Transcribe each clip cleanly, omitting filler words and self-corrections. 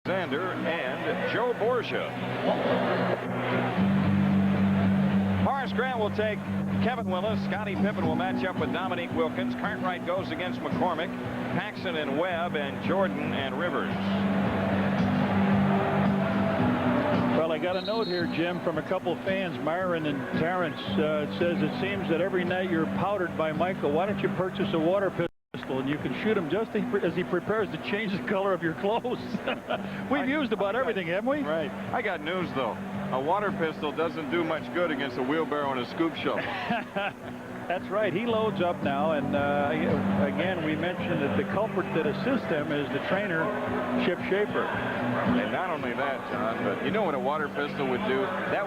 Alexander and Joe Borgia. Horace Grant will take Kevin Willis. Scottie Pippen will match up with Dominique Wilkins. Cartwright goes against McCormick. Paxson and Webb, and Jordan and Rivers. Well, I got a note here, Jim, from a couple of fans, Myron and Terrence. It says it seems that every night you're powdered by Michael. Why don't you purchase a water pistol and you can shoot him just as he prepares to change the color of your clothes? We've used about everything, haven't we? Right. I got news, though. A water pistol doesn't do much good against a wheelbarrow and a scoop shovel. That's right. He loads up now, and again, we mentioned that the culprit that assists him is the trainer, Chip Schaefer. And not only that, John, but you know what a water pistol would do? That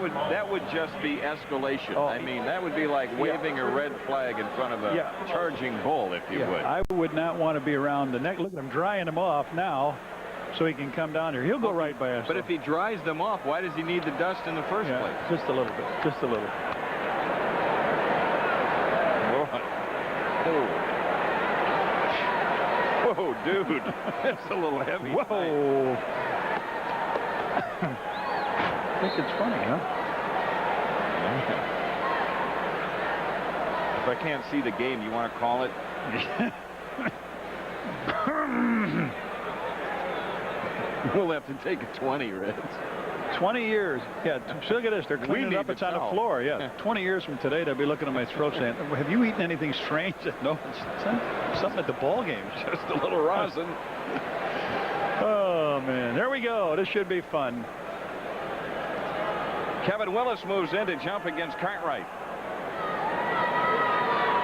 would just be escalation. Oh. I mean, that would be like waving a red flag in front of a charging bull, if you would. I would not want to be around the neck. Look at him drying him off now, so he can come down here. He'll go right by us. But if he dries them off, why does he need the dust in the first place? Just a little bit. Just a little. Whoa, dude. That's a little heavy. Whoa. I think it's funny, huh? If I can't see the game, you want to call it? We'll have to take a 20, Reds. 20 years. Yeah, so look at this. They're cleaning it up. It's on the floor. Yeah. 20 years from today, they'll be looking at my throat saying, have you eaten anything strange? No, it's something at the ball game. Just a little rosin. Oh, man. There we go. This should be fun. Kevin Willis moves in to jump against Cartwright.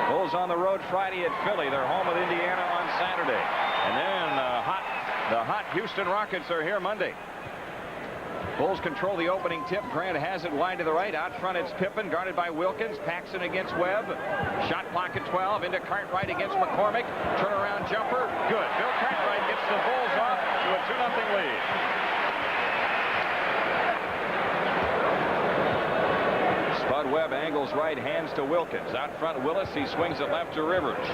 Bulls on the road Friday at Philly. They're home with Indiana on Saturday. And then the hot Houston Rockets are here Monday. Bulls control the opening tip. Grant has it wide to the right. Out front, it's Pippen, guarded by Wilkins. Paxson against Webb. Shot clock at 12. Into Cartwright against McCormick. Turnaround jumper. Good. Bill Cartwright gets the Bulls off to a 2-0 lead. Spud Webb angles right, hands to Wilkins. Out front, Willis. He swings it left to Rivers.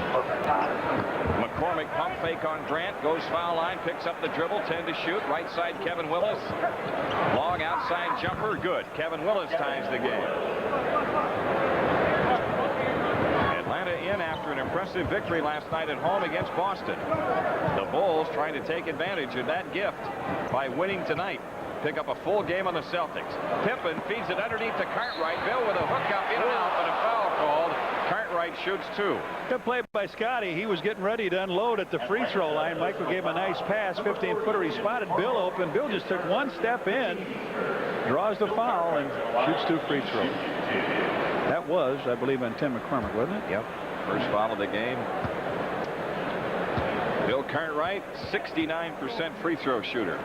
McCormick pump fake on Grant. Goes foul line. Picks up the dribble. 10 to shoot. Right side, Kevin Willis. Long outside jumper. Good. Kevin Willis ties the game. Atlanta in after an impressive victory last night at home against Boston. The Bulls trying to take advantage of that gift by winning tonight. Pick up a full game on the Celtics. Pippen feeds it underneath to Cartwright. Bill with a hookup in and out, but a foul called. Cartwright shoots 2. Good play by Scotty. He was getting ready to unload at the free throw line. Michael gave him a nice pass. 15-footer. He spotted Bill open. Bill just took one step in, draws the foul, and shoots 2 free throws. That was, I believe, on Tim McCormick, wasn't it? Yep. First foul of the game. Bill Cartwright, 69% free throw shooter.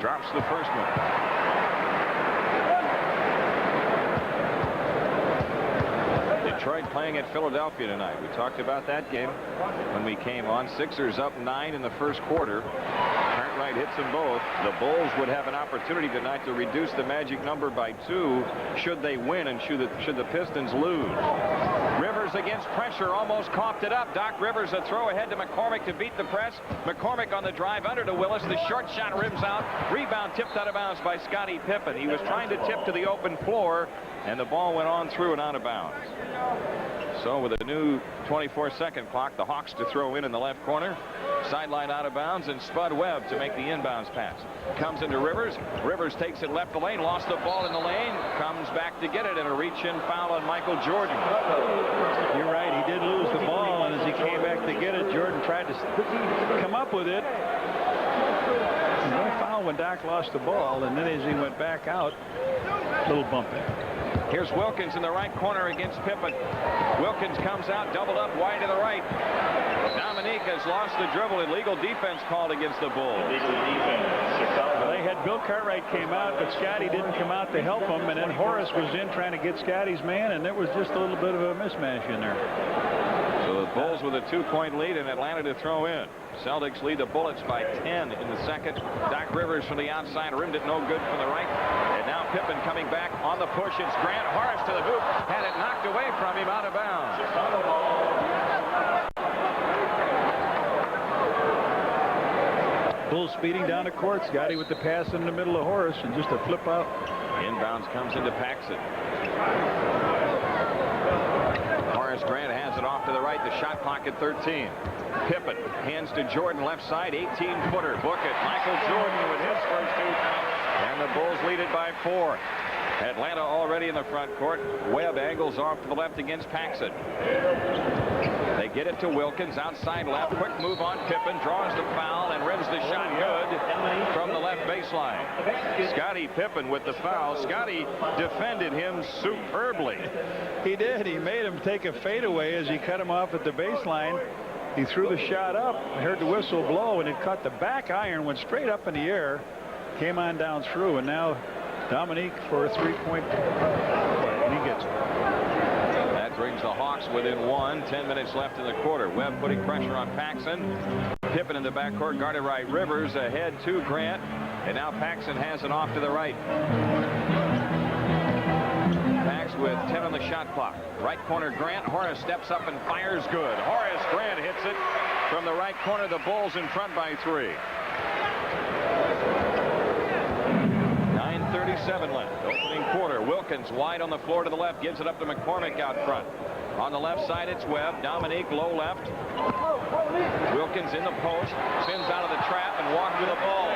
Drops the first one. Detroit playing at Philadelphia tonight. We talked about that game when we came on. Sixers up 9 in the first quarter. Cartwright hits them both. The Bulls would have an opportunity tonight to reduce the magic number by 2 should they win and should the Pistons lose. Rivers against pressure, almost coughed it up. Doc Rivers a throw ahead to McCormick to beat the press. McCormick on the drive under to Willis. The short shot rims out. Rebound tipped out of bounds by Scottie Pippen. He was trying to tip to the open floor, and the ball went on through and out of bounds. So with a new 24-second clock, the Hawks to throw in the left corner. Sideline out of bounds, and Spud Webb to make the inbounds pass. Comes into Rivers. Rivers takes it left the lane, lost the ball in the lane, comes back to get it, and a reach-in foul on Michael Jordan. You're right, he did lose the ball, and as he came back to get it, Jordan tried to come up with it. No foul when Doc lost the ball, and then as he went back out, a little bumping. Here's Wilkins in the right corner against Pippen. Wilkins comes out, doubled up wide to the right. Dominique has lost the dribble. Illegal defense called against the Bulls. Well, they had Bill Cartwright came out, but Scotty didn't come out to help him, and then Horace was in trying to get Scotty's man, and there was just a little bit of a mismatch in there. So the Bulls with a 2-point lead, and Atlanta to throw in. Celtics lead the Bullets by 10 in the second. Doc Rivers from the outside rimmed it no good from the right. And now Pippen coming back on the push. It's Grant. Horace to the hoop. Had it knocked away from him out of bounds. Bull speeding down the court. Scotty with the pass in the middle of Horace and just a flip out. Inbounds comes into Paxson. Horace Grant has it off to the right. The shot clock at 13. Pippen hands to Jordan left side. 18-footer. Book it. Michael Jordan with his first 2. And the Bulls lead it by 4. Atlanta already in the front court. Webb angles off to the left against Paxson. They get it to Wilkins outside left. Quick move on Pippen. Draws the foul and rims the shot good from the left baseline. Scottie Pippen with the foul. Scottie defended him superbly. He did. He made him take a fadeaway as he cut him off at the baseline. He threw the shot up. I heard the whistle blow, and it caught the back iron, went straight up in the air, came on down through, and now Dominique for a 3-point play, and he gets it. That brings the Hawks within 1. 10 minutes left in the quarter. Webb putting pressure on Paxson. Pippen in the backcourt, guarded right. Rivers ahead to Grant, and now Paxson has it off to the right. Pax with 10 on the shot clock. Right corner Grant. Horace steps up and fires good. Horace Grant hits it from the right corner. The Bulls in front by 3. 9:37 left. Opening quarter. Wilkins wide on the floor to the left. Gives it up to McCormick out front. On the left side, it's Webb. Dominique low left. Wilkins in the post. Spins out of the trap and walks with the ball.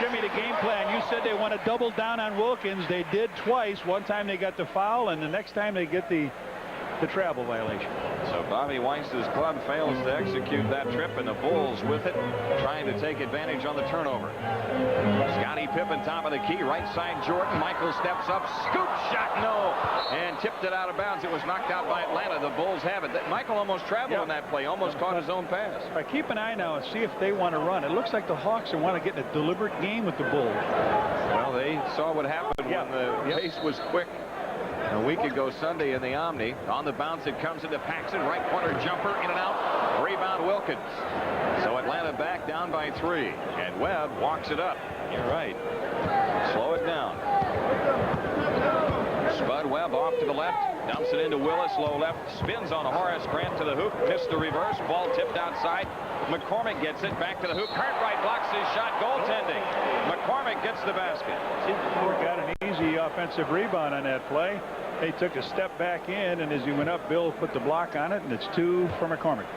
Jimmy, the game plan. You said they want to double down on Wilkins. They did twice. One time they got the foul, and the next time they get the travel violation. So Bobby Weiss's club fails to execute that trip, and the Bulls with it, trying to take advantage on the turnover. Scottie Pippen top of the key, right side Jordan. Michael steps up, scoop shot, no, and tipped it out of bounds. It was knocked out by Atlanta. The Bulls have it. Michael almost traveled on that play, almost caught his own pass. All right, keep an eye now and see if they want to run. It looks like the Hawks want to get in a deliberate game with the Bulls. Well, they saw what happened when the pace was quick a week ago Sunday in the Omni. On the bounce, it comes into Paxson. Right corner jumper, in and out. Rebound Wilkins. So Atlanta back down by 3. And Webb walks it up. You're right. Slow it down. Spud Webb off to the left. Dumps it into Willis. Low left. Spins on Horace Grant to the hoop. Missed the reverse. Ball tipped outside. McCormick gets it back to the hoop. Cartwright blocks his shot. Goaltending. McCormick gets the basket. Got an easy offensive rebound on that play. They took a step back in, and as he went up, Bill put the block on it, and it's 2 for McCormick.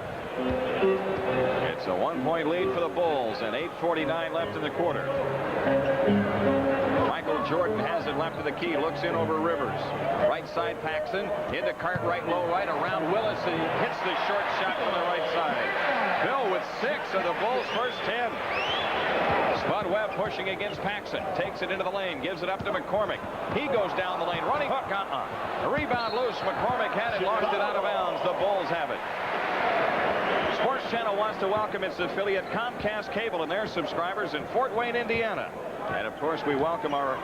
It's a 1-point lead for the Bulls, and 8:49 left in the quarter. Michael Jordan has it left of the key, looks in over Rivers. Right side Paxson, into Cartwright, low right, around Willis, and he hits the short shot from the right side. Bill with 6 of the Bulls' first 10. Spud Webb pushing against Paxson. Takes it into the lane. Gives it up to McCormick. He goes down the lane. Running hook. The rebound loose. McCormick had it. Lost it out of bounds. The Bulls have it. Sports Channel wants to welcome its affiliate Comcast Cable and their subscribers in Fort Wayne, Indiana. And, of course, we welcome our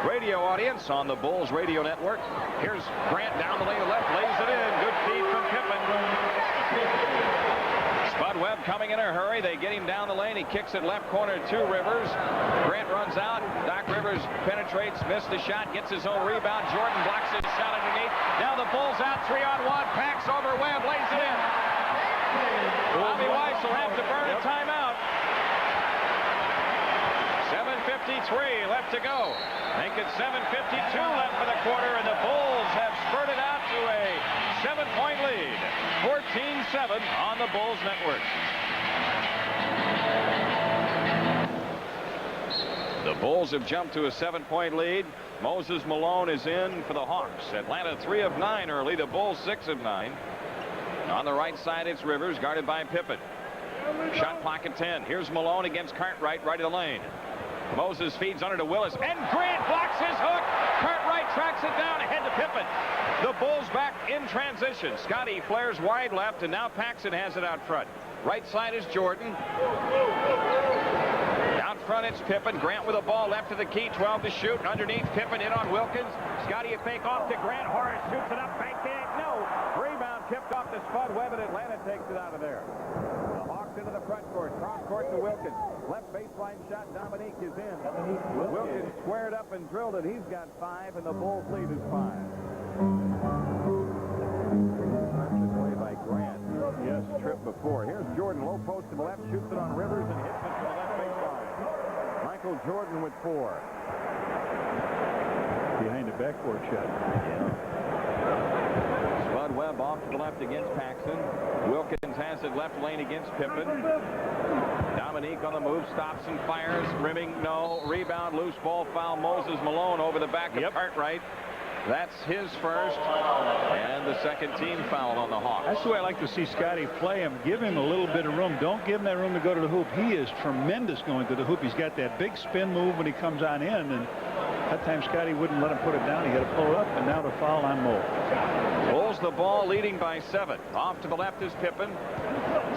radio audience on the Bulls radio network. Here's Grant down the lane left. Lays it in. Good feed from Pippen. Spud Webb coming in a hurry. They get him down the lane. He kicks it left corner to Rivers. Grant runs out. Doc Rivers penetrates, missed the shot, gets his own rebound. Jordan blocks his shot underneath. Now the Bulls out 3-on-1. Pax over Webb, lays it in. Bobby Weiss will have to burn a timeout. 7:53 left to go. Make it 7:52 left for the quarter, and the Bulls have spurted out to a 7-point lead. 14-7 on the Bulls network. The Bulls have jumped to a 7-point lead. Moses Malone is in for the Hawks. Atlanta 3 of 9 early. The Bulls 6 of 9. On the right side, it's Rivers, guarded by Pippen. Shot clock at 10. Here's Malone against Cartwright, right of the lane. Moses feeds under to Willis, and Grant blocks his hook. Cartwright tracks it down ahead to Pippen. The Bulls back in transition. Scotty flares wide left, and now Paxson has it out front. Right side is Jordan. Out front, it's Pippen. Grant with a ball left of the key, 12 to shoot. Underneath, Pippen in on Wilkins. Scotty a fake off to Grant. Horace shoots it up, bank it. No. Rebound tipped off to Spud Webb, and Atlanta takes it out of there. The Hawks into the front court. Cross court to Wilkins. Left baseline shot. Dominique is in. Wilkins squared up and drilled it. He's got 5, and the Bulls lead is 5. Play by Grant. Yes, trip before. Here's Jordan, low post to the left, shoots it on Rivers and hits it from the left baseline. Michael Jordan with 4. Behind the backboard shot. Yeah. Spud Webb off to the left against Paxson. Wilkins has it left lane against Pippen. Dominique on the move, stops and fires. Rimming, no. Rebound, loose ball, foul. Moses Malone over the back of Cartwright. That's his first, and the second team foul on the Hawks. That's the way I like to see Scotty play him. Give him a little bit of room. Don't give him that room to go to the hoop. He is tremendous going to the hoop. He's got that big spin move when he comes on in, and that time Scotty wouldn't let him put it down. He got to pull it up, and now the foul on Mo. Pulls the ball, leading by 7. Off to the left is Pippen.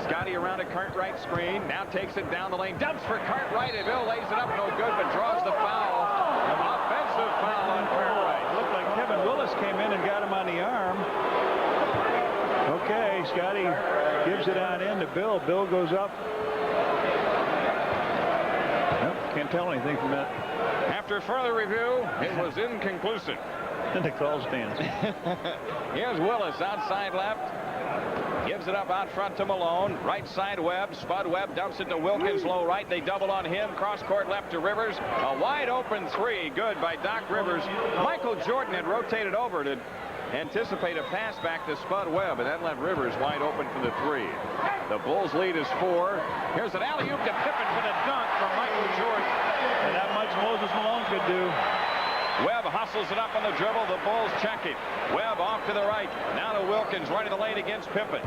Scotty around a Cartwright screen. Now takes it down the lane. Dumps for Cartwright, and Bill lays it up. No good, but draws the foul. Offensive foul on Cartwright. Looked like Kevin Willis came in and got him on the arm. Okay, Scotty gives it on in to Bill. Bill goes up. Nope, can't tell anything from that. After further review, it was inconclusive. And the call stands. Here's Willis outside left. Gives it up out front to Malone. Right side Webb. Spud Webb dumps it to Wilkins low right. They double on him. Cross court left to Rivers. A wide open 3. Good by Doc Rivers. Michael Jordan had rotated over to anticipate a pass back to Spud Webb, and that left Rivers wide open for the 3. The Bulls lead is 4. Here's an alley-oop to Pippen for the dunk from Michael Jordan. And that much Moses Malone could do. Webb hustles it up on the dribble. The Bulls check it. Webb off to the right. Now to Wilkins, right of the lane against Pippen.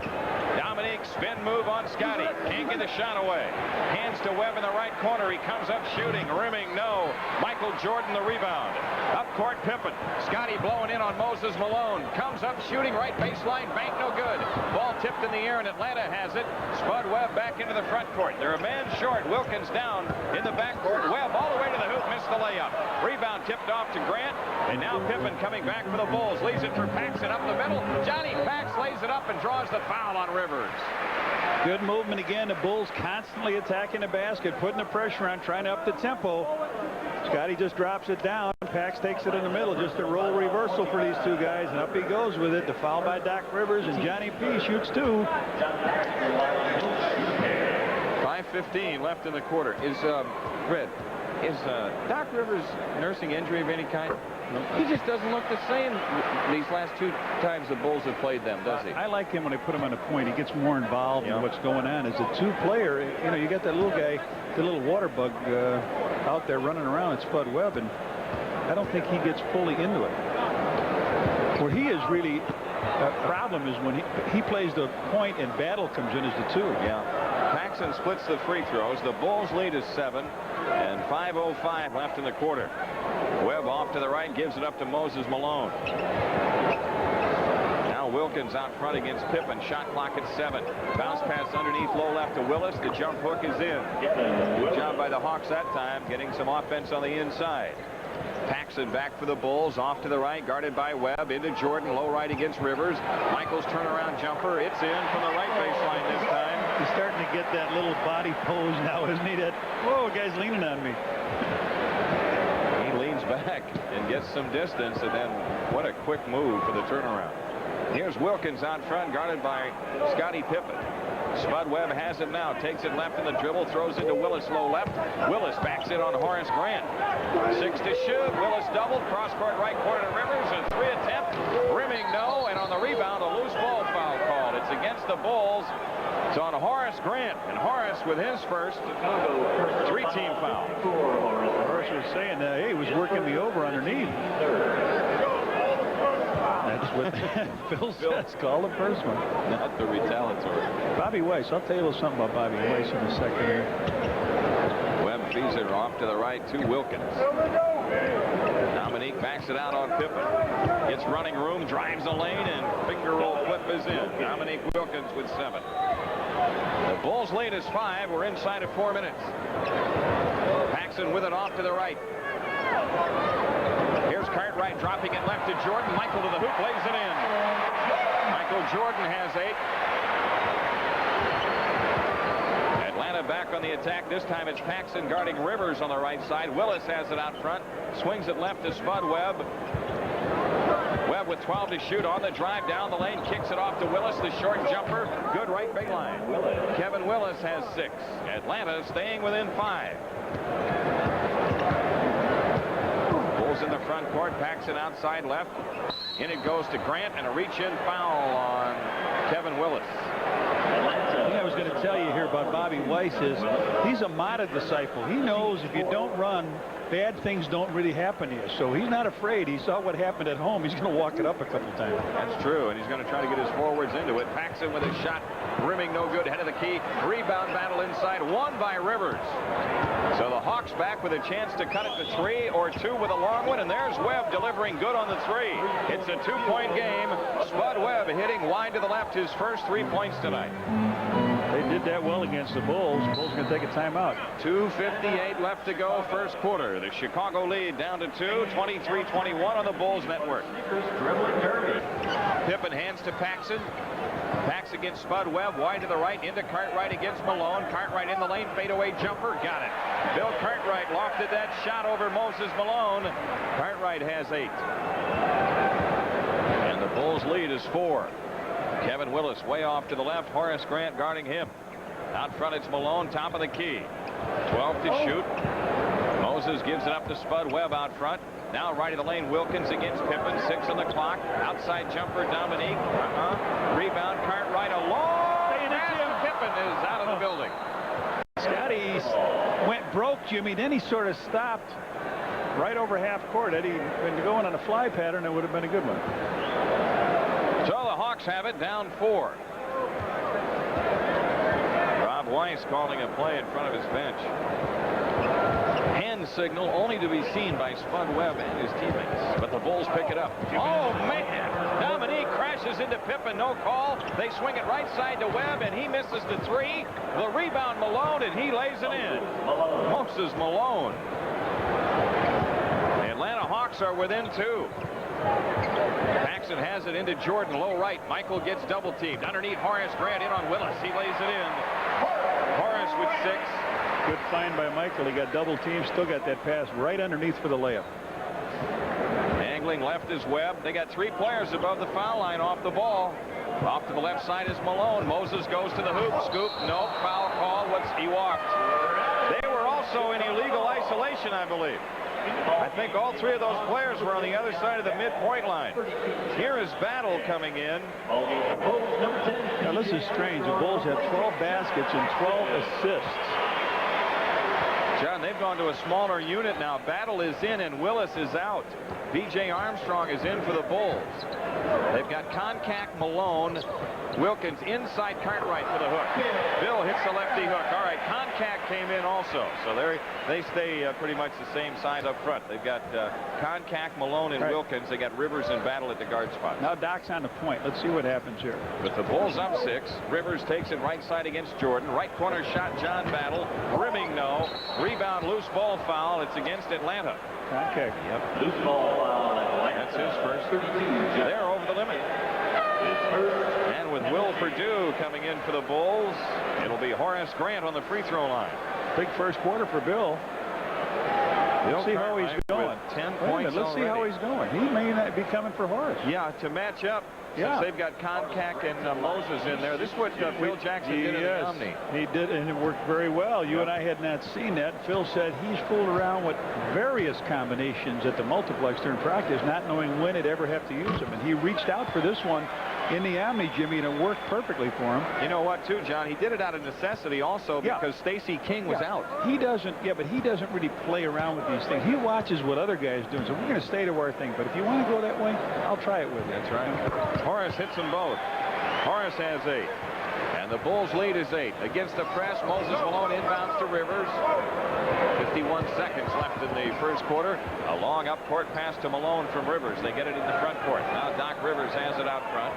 Dominique, spin move on Scotty. Can't get the shot away. Hands to Webb in the right corner. He comes up shooting. Rimming, no. Michael Jordan the rebound. Up court, Pippen. Scotty blowing in on Moses Malone. Comes up shooting, right baseline. Bank, no good. Ball tipped in the air, and Atlanta has it. Spud Webb back into the front court. They're a man short. Wilkins down in the backcourt. Webb all the way to the hoop. Missed the layup. Rebound tipped off to Grant, and now Pippen coming back for the Bulls. Leaves it for Paxson up the middle. Johnny Pax lays it up and draws the foul on Rivers. Good movement again. The Bulls constantly attacking the basket, putting the pressure on, trying to up the tempo. Scotty just drops it down. Pax takes it in the middle. Just a roll reversal for these two guys, and up he goes with it. The foul by Doc Rivers, and Johnny P shoots 2. 5:15 left in the quarter. Is Red? Is Doc Rivers nursing injury of any kind? No. He just doesn't look the same these last 2 times the Bulls have played them, does he? I like him when I put him on the point. He gets more involved in what's going on. As a 2-player, you know, you got that little guy, the little water bug out there running around at Spud Webb, and I don't think he gets fully into it. Where he is really a problem is when he plays the point and Battle comes in as the 2. Yeah. Paxson splits the free throws. The Bulls lead is 7, and 5:05 left in the quarter. Webb off to the right, gives it up to Moses Malone. Now Wilkins out front against Pippen. Shot clock at 7. Bounce pass underneath low left to Willis. The jump hook is in. Good job by the Hawks that time, getting some offense on the inside. Paxson back for the Bulls, off to the right, guarded by Webb, into Jordan, low right against Rivers. Michael's turnaround jumper, it's in from the right baseline this time. He's starting to get that little body pose now, isn't he? That, whoa, guy's leaning on me. He leans back and gets some distance, and then what a quick move for the turnaround. Here's Wilkins out front, guarded by Scottie Pippen. Spud Webb has it now, takes it left in the dribble, throws it to Willis low left. Willis backs it on Horace Grant. 6 to shoot. Willis doubled, cross court right corner to Rivers, a 3 attempt. Rimming, no, and on the rebound, a loose ball foul called. It's against the Bulls. It's on Horace Grant, and Horace with his first 3-team foul. Horace was saying that, hey, he was working me over underneath. That's what Phil says. Call the first one. Not the retaliatory. Bobby Weiss. I'll tell you a little something about Bobby Weiss in a second here. Webb feeds it off to the right to Wilkins. Dominique backs it out on Pippen. Gets running room, drives the lane, and finger roll flip is in. Dominique Wilkins with 7. The Bulls lead is 5. We're inside of 4 minutes. Paxson with it off to the right. Here's Cartwright dropping it left to Jordan. Michael to the hoop, lays it in. Michael Jordan has 8. Atlanta back on the attack. This time it's Paxson guarding Rivers on the right side. Willis has it out front. Swings it left to Spud Webb. Webb with 12 to shoot on the drive down the lane. Kicks it off to Willis, the short jumper. Good right baseline. Kevin Willis. Willis has 6. Atlanta staying within 5. Bulls in the front court. Paxson outside left. In it goes to Grant, and a reach-in foul on Kevin Willis. The thing I was going to tell you here about Bobby Weiss is he's a Mata disciple. He knows if you don't run, bad things don't really happen to you. So he's not afraid. He saw what happened at home. He's going to walk it up a couple times. That's true, and he's going to try to get his forwards into it. Paxson with a shot, rimming no good, head of the key. Rebound battle inside, won by Rivers. So the Hawks back with a chance to cut it to 3 or 2 with a long one, and there's Webb delivering good on the 3. It's a 2-point game. Spud Webb hitting wide to the left, his first 3 points tonight. They did that well against the Bulls. The Bulls going to take a timeout. 2:58 left to go, first quarter. The Chicago lead down to 2, 23-21 on the Bulls network. Pippen hands to Paxson. Pax against Spud Webb, wide to the right, into Cartwright against Malone. Cartwright in the lane, fadeaway jumper, got it. Bill Cartwright lofted that shot over Moses Malone. Cartwright has 8. And the Bulls lead is 4. Kevin Willis way off to the left. Horace Grant guarding him. Out front it's Malone, top of the key. 12 to shoot. Moses gives it up to Spud Webb out front. Now right of the lane, Wilkins against Pippen. 6 on the clock. Outside jumper, Dominique. Rebound, Cartwright. A long pass. Pippen is out of the building. Scotty went broke, Jimmy. Then he sort of stopped right over half court. Had he been going on a fly pattern, it would have been a good one. So the Hawks have it down 4. Rob Weiss calling a play in front of his bench. Hand signal only to be seen by Spud Webb and his teammates. But the Bulls pick it up. Oh, man. Dominique crashes into Pippen. No call. They swing it right side to Webb, and he misses the 3. The rebound, Malone, and he lays it in. Moses Malone. The Atlanta Hawks are within 2. Paxson has it into Jordan, low right. Michael gets double teamed. Underneath Horace Grant in on Willis. He lays it in. Horace with 6. Good find by Michael. He got double teamed. Still got that pass right underneath for the layup. Angling left is Webb. They got 3 players above the foul line off the ball. Off to the left side is Malone. Moses goes to the hoop. Scoop. No foul call. He walked. They were also in illegal isolation, I believe. I think all 3 of those players were on the other side of the midpoint line. Here is Battle coming in. Now this is strange. The Bulls have 12 baskets and 12 assists. John, they've gone to a smaller unit now. Battle is in and Willis is out. B.J. Armstrong is in for the Bulls. They've got Concac, Malone, Wilkins inside Cartwright for the hook. Bill hits the lefty hook. All right, Concac came in also. So they stay pretty much the same size up front. They've got Concac, Malone, and Wilkins. They got Rivers and Battle at the guard spot. Now Doc's on the point. Let's see what happens here. With the Bulls up 6, Rivers takes it right side against Jordan. Right corner shot, John Battle. Rimming no. Rebound, loose ball foul. It's against Atlanta. Okay. Yep. Loose ball foul. That's his first. They're over the limit. And with Will Perdue coming in for the Bulls, it'll be Horace Grant on the free throw line. Big first quarter for Bill. Let's see how he's going. 10 points. Let's see how he's going. He may not be coming for Horace. Yeah, to match up. Since they've got Concac and Moses in there. This is what Phil Jackson did in the Omni. He did, and it worked very well. You and I had not seen that. Phil said he's fooled around with various combinations at the multiplex during practice, not knowing when he'd ever have to use them. And he reached out for this one in the Omni, Jimmy, and it worked perfectly for him. You know what, too, John? He did it out of necessity also because Stacey King was out. He doesn't, but he doesn't really play around with these things. He watches what other guys do. So we're going to stay to our thing. But if you want to go that way, I'll try it with you. That's right. Horace hits them both. Horace has 8. And the Bulls lead is 8. Against the press, Moses Malone inbounds to Rivers. 51 seconds left in the first quarter. A long up court pass to Malone from Rivers. They get it in the front court. Now Doc Rivers has it out front.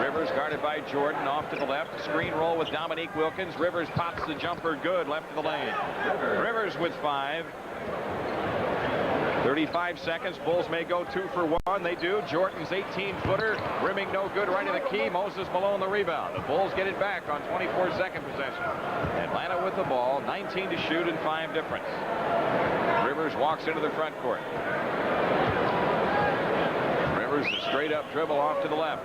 Rivers guarded by Jordan off to the left. Screen roll with Dominique Wilkins. Rivers pops the jumper good left of the lane. Rivers with 5. 35 seconds. Bulls may go 2 for 1. They do. Jordan's 18-footer. Rimming no good right of the key. Moses Malone the rebound. The Bulls get it back on 24-second possession. Atlanta with the ball. 19 to shoot and 5 difference. Rivers walks into the front court. Rivers a straight up dribble off to the left.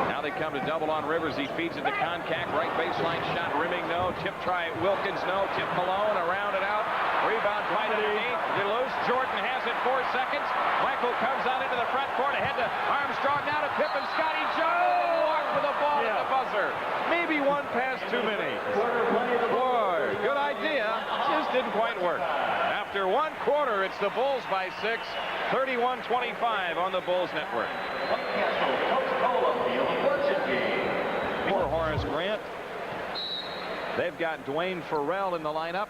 Now they come to double on Rivers. He feeds it to Koncak. Right baseline shot. Rimming, no. Tip try. Wilkins, no. Tip Malone. Around it out. Rebound right underneath. Loose. Jordan has it. 4 seconds. Michael comes out into the front court. Ahead to Armstrong. Now to Pippen. Scotty Jones walks with the ball at the buzzer. Maybe one pass too many. Boy, good idea. Just didn't quite work. After 1 quarter, it's the Bulls by 6. 31-25 on the Bulls Network. For Horace Grant. They've got Dwayne Farrell in the lineup.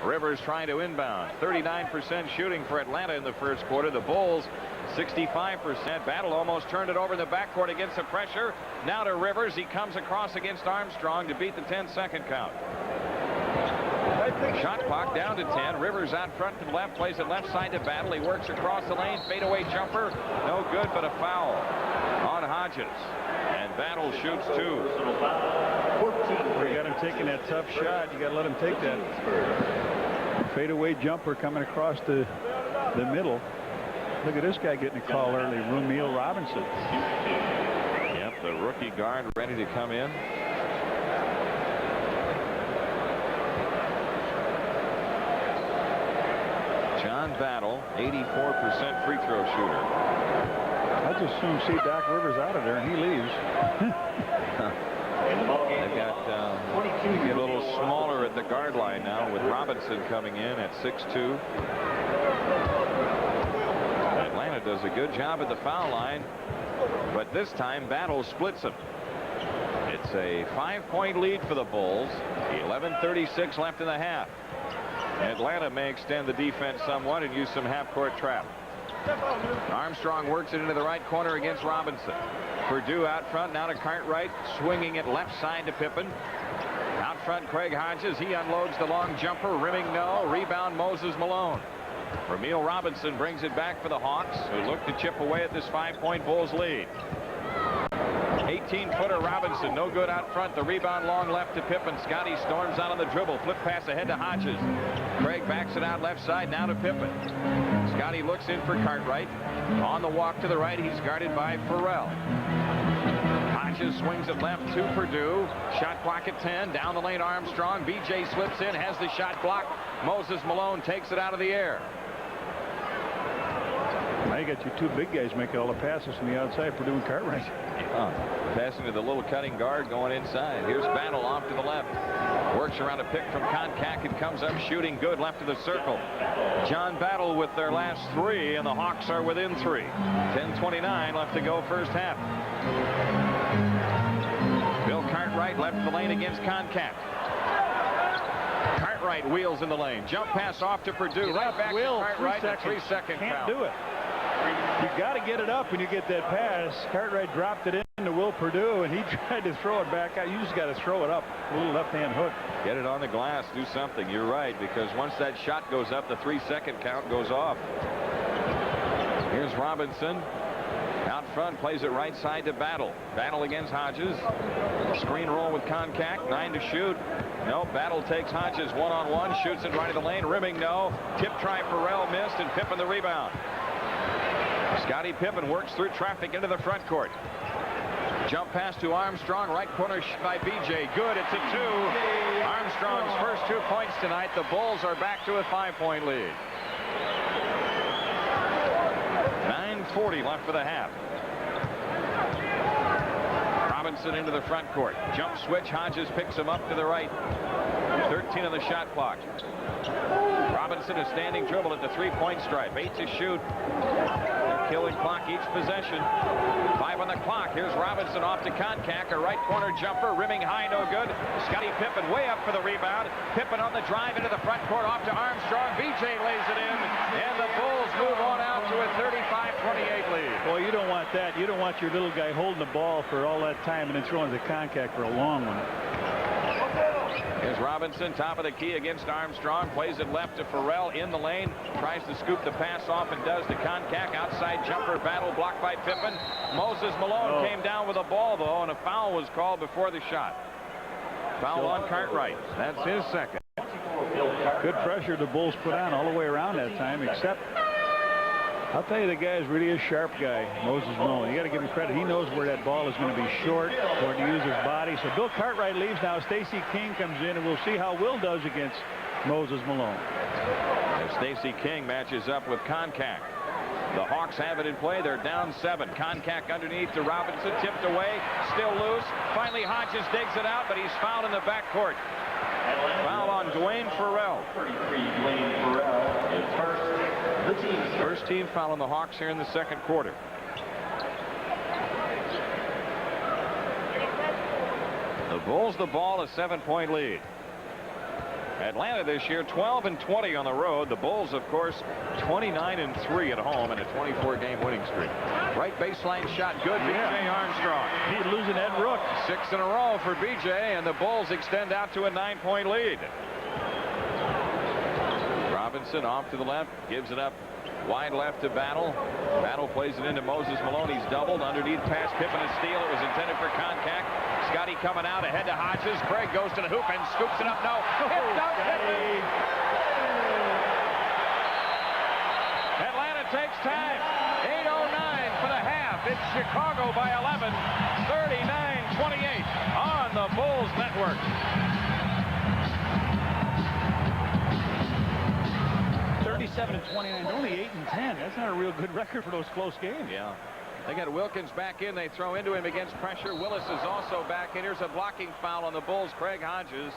Rivers trying to inbound. 39% shooting for Atlanta in the first quarter. The Bulls 65%. Battle almost turned it over in the backcourt against the pressure. Now to Rivers. He comes across against Armstrong to beat the 10-second count. Shot clock down to 10. Rivers out front to the left. Plays it left side to Battle. He works across the lane. Fadeaway jumper. No good, but a foul on Hodges. And Battle shoots 2. You got him taking that tough shot. You got to let him take that fadeaway jumper coming across the middle. Look at this guy getting a call early. Rumeal Robinson. Yep, the rookie guard ready to come in. John Battle, 84% free throw shooter. I'd just soon see Doc Rivers out of there and he leaves. They've got a little smaller at the guard line now with Robinson coming in at 6'2". Atlanta does a good job at the foul line, but this time Battle splits them. It's a 5-point lead for the Bulls. 11:36 left in the half. Atlanta may extend the defense somewhat and use some half-court trap. Armstrong works it into the right corner against Robinson. Purdue out front now to Cartwright, swinging it left side to Pippen. Out front Craig Hodges. He unloads the long jumper. Rimming, no. Rebound Moses Malone. Rumeal Robinson brings it back for the Hawks, who look to chip away at this 5-point Bulls lead. 18-footer Robinson, no good out front. The rebound long left to Pippen. Scotty storms out on the dribble. Flip pass ahead to Hodges. Craig backs it out left side now to Pippen. Scotty looks in for Cartwright. On the walk to the right, he's guarded by Farrell. Hodges swings it left to Purdue. Shot clock at 10. Down the lane Armstrong. BJ slips in, has the shot blocked. Moses Malone takes it out of the air. Now you got your 2 big guys making all the passes from the outside, Purdue and Cartwright. Passing to the little cutting guard going inside. Here's Battle off to the left. Works around a pick from Koncak and comes up shooting good left of the circle. John Battle with their last 3, and the Hawks are within 3. 10:29 left to go first half. Bill Cartwright left the lane against Koncak. Cartwright wheels in the lane. Jump pass off to Purdue. Right back to Cartwright. 3-second Can't foul. do it. You got to get it up when you get that pass. Cartwright dropped it in to Will Purdue, and he tried to throw it back out. You just got to throw it up. A little left-hand hook. Get it on the glass. Do something. You're right, because once that shot goes up, the 3-second count goes off. Here's Robinson. Out front, plays it right side to Battle. Battle against Hodges. Screen roll with Koncak. 9 to shoot. No, Battle takes Hodges one-on-one. Shoots it right in the lane. Rimming, no. Tip try Farrell missed, and Pippen the rebound. Scottie Pippen works through traffic into the front court. Jump pass to Armstrong. Right corner by BJ. Good. It's a 2. Armstrong's first 2 points tonight. The Bulls are back to a 5-point lead. 9:40 left for the half. Robinson into the front court. Jump switch. Hodges picks him up to the right. 13 on the shot clock. Robinson is standing dribble at the 3-point stripe. 8 to shoot. They're killing clock each possession. 5 on the clock. Here's Robinson off to Koncak. A right corner jumper. Rimming high, no good. Scottie Pippen way up for the rebound. Pippen on the drive into the front court. Off to Armstrong. BJ lays it in. And the Bulls move on out to a 35-28 lead. Boy, you don't want that. You don't want your little guy holding the ball for all that time and then throwing the Koncak for a long one. Here's Robinson, top of the key against Armstrong. Plays it left to Farrell in the lane. Tries to scoop the pass off and does to Koncak. Outside jumper. Battle blocked by Pippen. Moses Malone came down with a ball, though, and a foul was called before the shot. Foul on Cartwright. That's his second. Good pressure the Bulls put on all the way around that time, except I'll tell you, the guy's really a sharp guy, Moses Malone. You got to give him credit. He knows where that ball is going to be short, or to use his body. So Bill Cartwright leaves now. Stacey King comes in, and we'll see how Will does against Moses Malone. And Stacey King matches up with Koncak. The Hawks have it in play. They're down 7. Koncak underneath to Robinson, tipped away, still loose. Finally, Hodges digs it out, but he's fouled in the backcourt. Foul on Dwayne Farrell. First team foul on the Hawks here in the second quarter. The Bulls the ball, a 7-point lead. Atlanta this year 12-20 on the road. The Bulls, of course, 29-3 at home in a 24-game winning streak. Right baseline shot good. B.J. Armstrong. He's losing Ed Rook. 6 in a row for B.J. and the Bulls extend out to a 9-point lead. Robinson off to the left, gives it up wide left to Battle. Battle plays it into Moses Malone. He's doubled underneath pass. Pippen a steal. It was intended for Koncak. Scotty coming out ahead to Hodges. Craig goes to the hoop and scoops it up. No. Hit up. Atlanta takes time. 8:09 for the half. It's Chicago by 11. 39-28 on the Bulls Network. 37-29, only 8-10. That's not a real good record for those close games. Yeah. They got Wilkins back in. They throw into him against pressure. Willis is also back in. Here's a blocking foul on the Bulls. Craig Hodges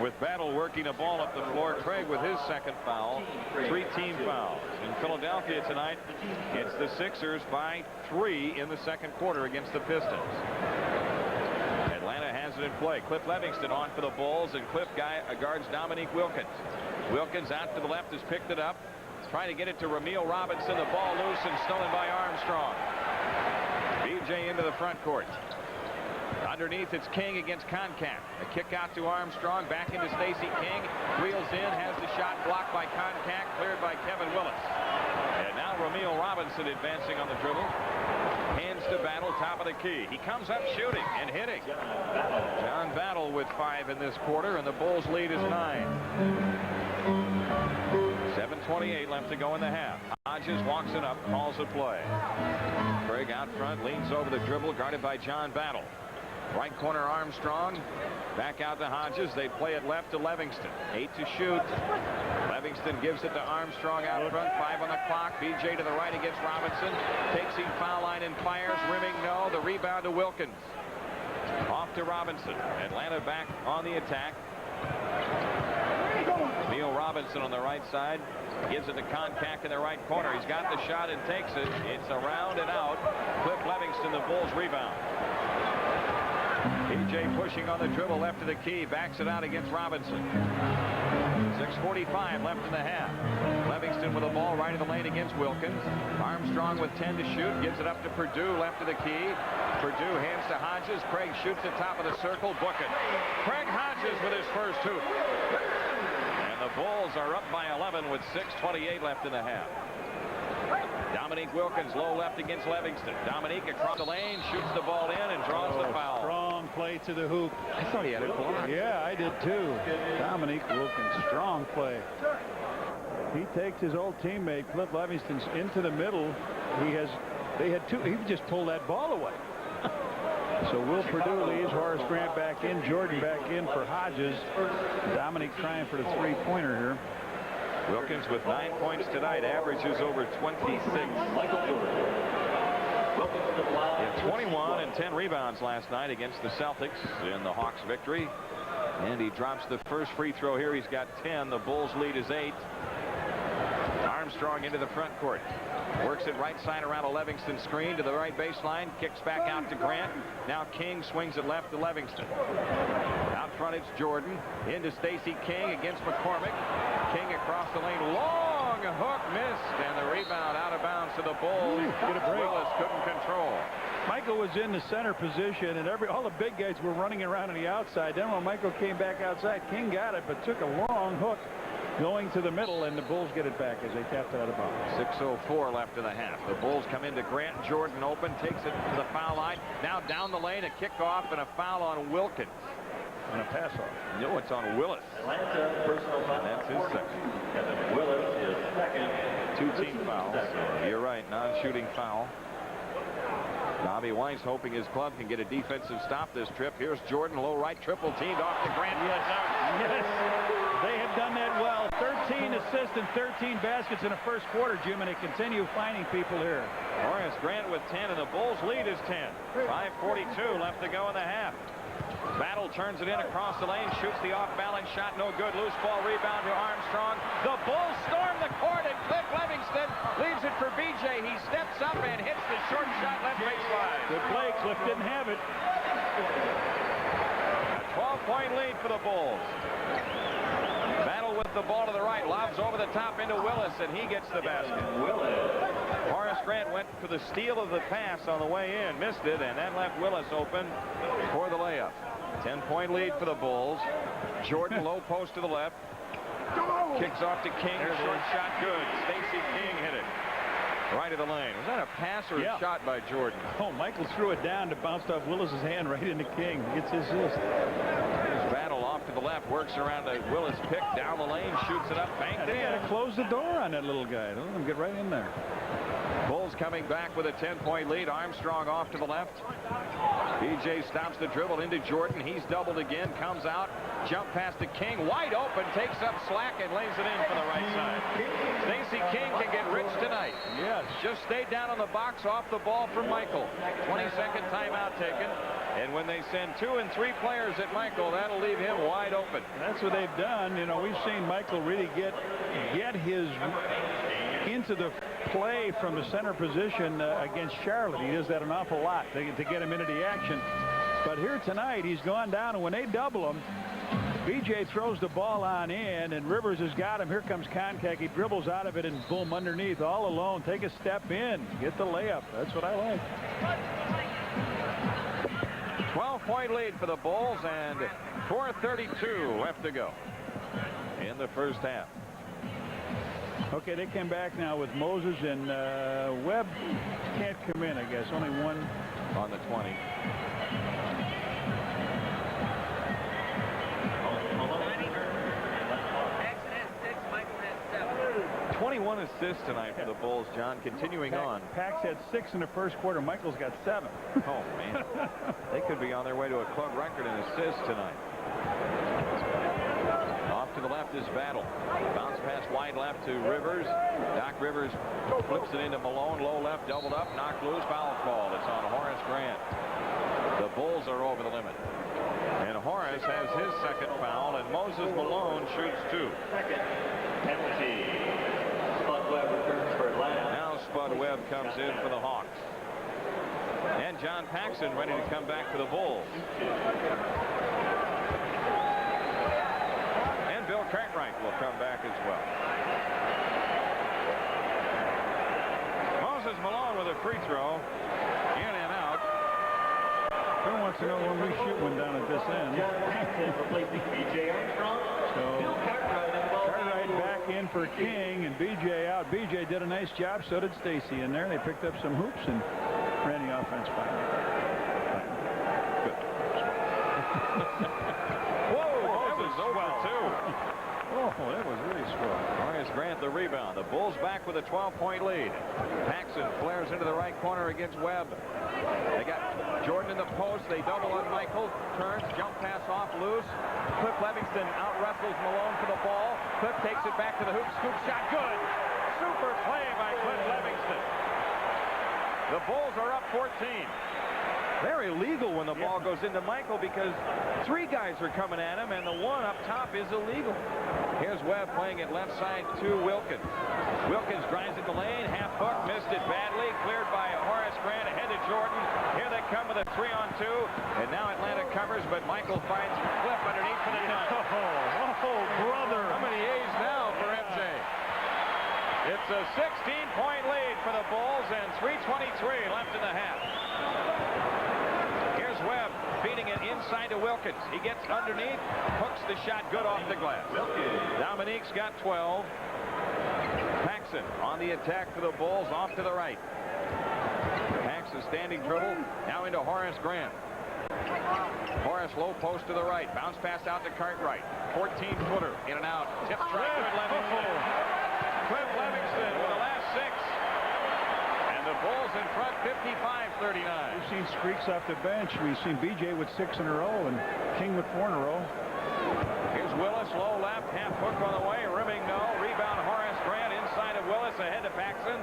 with Battle working a ball up the floor. Craig with his second foul. 3 team fouls. In Philadelphia tonight, it's the Sixers by 3 in the second quarter against the Pistons. Atlanta has it in play. Cliff Levingston on for the Bulls, and Cliff guards Dominique Wilkins. Wilkins out to the left has picked it up. Trying to get it to Ramil Robinson. The ball loose and stolen by Armstrong. B.J. into the front court. Underneath, it's King against Koncak. A kick out to Armstrong. Back into Stacey King. Wheels in. Has the shot blocked by Koncak. Cleared by Kevin Willis. And now Ramil Robinson advancing on the dribble. Hands to Battle, top of the key. He comes up shooting and hitting. John Battle with 5 in this quarter, and the Bulls lead is 9. 7:28 left to go in the half. Hodges walks it up, calls a play. Craig out front, leans over the dribble, guarded by John Battle. Right corner Armstrong. Back out to Hodges. They play it left to Levingston. 8 to shoot. Levingston gives it to Armstrong out front. 5 on the clock. B.J. to the right against Robinson. Takes him foul line and fires. Rimming no. The rebound to Wilkins. Off to Robinson. Atlanta back on the attack. Neil Robinson on the right side. Gives it to Koncak in the right corner. He's got the shot and takes it. It's around and out. Cliff Levingston, the Bulls rebound. B.J. pushing on the dribble left of the key. Backs it out against Robinson. 6:45 left in the half. Levingston with the ball right of the lane against Wilkins. Armstrong with 10 to shoot. Gives it up to Perdue left of the key. Perdue hands to Hodges. Craig shoots the top of the circle. Book it. Craig Hodges with his first hoop. And the Bulls are up by 11 with 6:28 left in the half. Dominique Wilkins low left against Levingston. Dominique across the lane, shoots the ball in and draws the foul. Strong play to the hoop. I thought he had it blocked. Yeah, I did too. Dominique Wilkins, strong play. He takes his old teammate Cliff Levingston into the middle. They had 2. He just pulled that ball away. So Will Perdue leaves. Horace Grant back in. Jordan back in for Hodges. Dominique trying for the 3-pointer here. Wilkins with 9 points tonight, averages over 26. He had 21 and 10 rebounds last night against the Celtics in the Hawks victory. And he drops the first free throw here. He's got 10. The Bulls lead is 8. Armstrong into the front court. Works it right side around a Levingston screen to the right baseline. Kicks back out to Grant. Now King swings it left to Levingston. Out front it's Jordan. Into Stacey King against McCormick. King across the lane. Long hook missed. And the rebound out of bounds to the Bulls. Get a break. Willis couldn't control. Michael was in the center position, and all the big guys were running around on the outside. Then when Michael came back outside, King got it, but took a long hook going to the middle, and the Bulls get it back as they tapped it out of bounds. 6:04 left in the half. The Bulls come into Grant. Jordan open, takes it to the foul line. Now down the lane, a kickoff and a foul on Wilkins. on a pass-off. No, it's on Willis. Atlanta personal foul. That's his second. Kevin Willis is second. 2 team fouls. You're right, non-shooting foul. Bobby Weiss hoping his club can get a defensive stop this trip. Here's Jordan, low right, triple teamed off to Grant. Yes, yes. They have done that well. 13 assists and 13 baskets in the first quarter, Jim, and they continue finding people here. Horace Grant with 10, and the Bulls lead is 10. 5:42 left to go in the half. Battle turns it in across the lane, shoots the off-balance shot, no good. Loose ball rebound to Armstrong. The Bulls storm the court, and Cliff Levingston leaves it for BJ. He steps up and hits the short shot left baseline. Good play. Cliff didn't have it. A 12-point lead for the Bulls. Battle with the ball to the right, lobs over the top into Willis, and he gets the basket. Horace Grant went for the steal of the pass on the way in, missed it, and that left Willis open for the layup. 10-point lead for the Bulls. Jordan low post to the left. Kicks off to King. Short shot good. Stacey King hit it. Right of the lane. Was that a pass or a shot by Jordan? Oh, Michael threw it down to bounce off Willis's hand right into King. Gets his assist. His battle off to the left. Works around a Willis pick. Down the lane. Shoots it up. Banked They in. got to close the door on that little guy. Don't let him get right in there. Bulls coming back with a 10-point lead. Armstrong off to the left. BJ stops the dribble into Jordan. He's doubled again. Comes out. Jump pass to King. Wide open. Takes up slack and lays it in for the right side. Stacey King can get rich tonight. Yes. Just stayed down on the box off the ball from Michael. 22nd timeout taken. And when they send 2 and 3 players at Michael, that'll leave him wide open. That's what they've done. You know, we've seen Michael really get his into the play from the center position against Charlotte. He does that an awful lot to get him into the action. But here tonight, he's gone down, and when they double him, BJ throws the ball on in, and Rivers has got him. Here comes Koncak. He dribbles out of it, and boom, underneath, all alone. Take a step in. Get the layup. That's what I like. 12-point lead for the Bulls, and 4:32 left to go in the first half. Okay, they came back now with Moses, and Webb can't come in, I guess. Only one on the 20. Jackson has 6, Michael has 7. 21 assists tonight for the Bulls, John. Continuing on. Pax had 6 in the first quarter. Michael's got 7. Oh, man. They could be on their way to a club record in assists tonight. Off to the left is Battle. Bounce pass wide left to Rivers. Doc Rivers flips it into Malone. Low left, doubled up, knocked loose, foul called. It's on Horace Grant. The Bulls are over the limit. And Horace has his second foul, and Moses Malone shoots 2. Second penalty. Spud Webb returns for Atlanta. Now Spud Webb comes in for the Hawks. And John Paxson ready to come back for the Bulls. And Bill Cartwright will come back as well. Moses Malone with a free throw. In and out. Who wants to know when we shoot one down at this end? John Paxson replacing BJ Armstrong. Bill Cartwright in the ball. Cartwright back in for King, and BJ out. BJ did a nice job. So did Stacey in there. They picked up some hoops and ran the offense by. Good. Whoa, that was over 2. Oh, that was really swell. Horace Grant the rebound. The Bulls back with a 12-point lead. Paxson flares into the right corner against Webb. They got Jordan in the post. They double on Michael. Turns, jump pass off loose. Cliff Levingston out-wrestles Malone for the ball. Cliff takes it back to the hoop. Scoop shot. Good. Super play by Cliff Levingston. The Bulls are up 14. They're illegal when the ball goes into Michael because 3 guys are coming at him, and the one up top is illegal. Here's Webb playing it left side to Wilkins. Wilkins drives in the lane, half hook, missed it badly, cleared by Horace Grant ahead to Jordan. Here they come with a 3-on-2, and now Atlanta covers, but Michael finds Cliff underneath for the dunk. Oh, brother. How many A's now for MJ? It's a 16-point lead for the Bulls, and 3:23 left in the half. Here's Webb feeding it inside to Wilkins. He gets underneath, hooks the shot good off the glass. Dominique's got 12. Paxson on the attack for the Bulls, off to the right. Paxson standing dribble, now into Horace Grant. Horace low post to the right. Bounce pass out to Cartwright. 14-footer in and out. Tip try. Good Livingston. Cliff Livingston with the last 6. And the Bulls in front 55-39. We've seen streaks off the bench. We've seen BJ with 6 in a row and King with 4 in a row. Here's Willis, low left, half hook on the way, rimming no. Rebound Horace Grant inside of Willis, ahead to Paxson.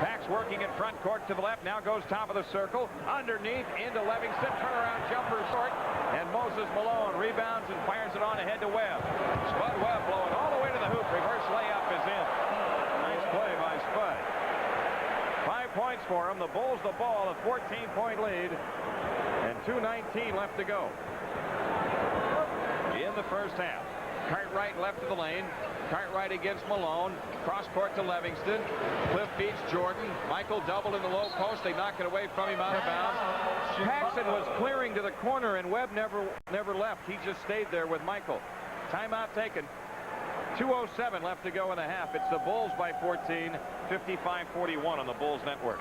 Pax working in front court to the left, now goes top of the circle. Underneath into Livingston, turnaround jumper short. And Moses Malone rebounds and fires it on ahead to Webb. Spud Webb blowing all the way to the hoop. Reverse layup is in. Nice play by Spud. 5 points for him. The Bulls the ball, a 14-point lead. And 2:19 left to go in the first half. Cartwright left of the lane. Cartwright against Malone. Cross court to Livingston. Cliff beats Jordan. Michael doubled in the low post. They knock it away from him out of bounds. Paxson was clearing to the corner, and Webb never left. He just stayed there with Michael. Timeout taken. 2:07 left to go in the half. It's the Bulls by 14. 55-41 on the Bulls network.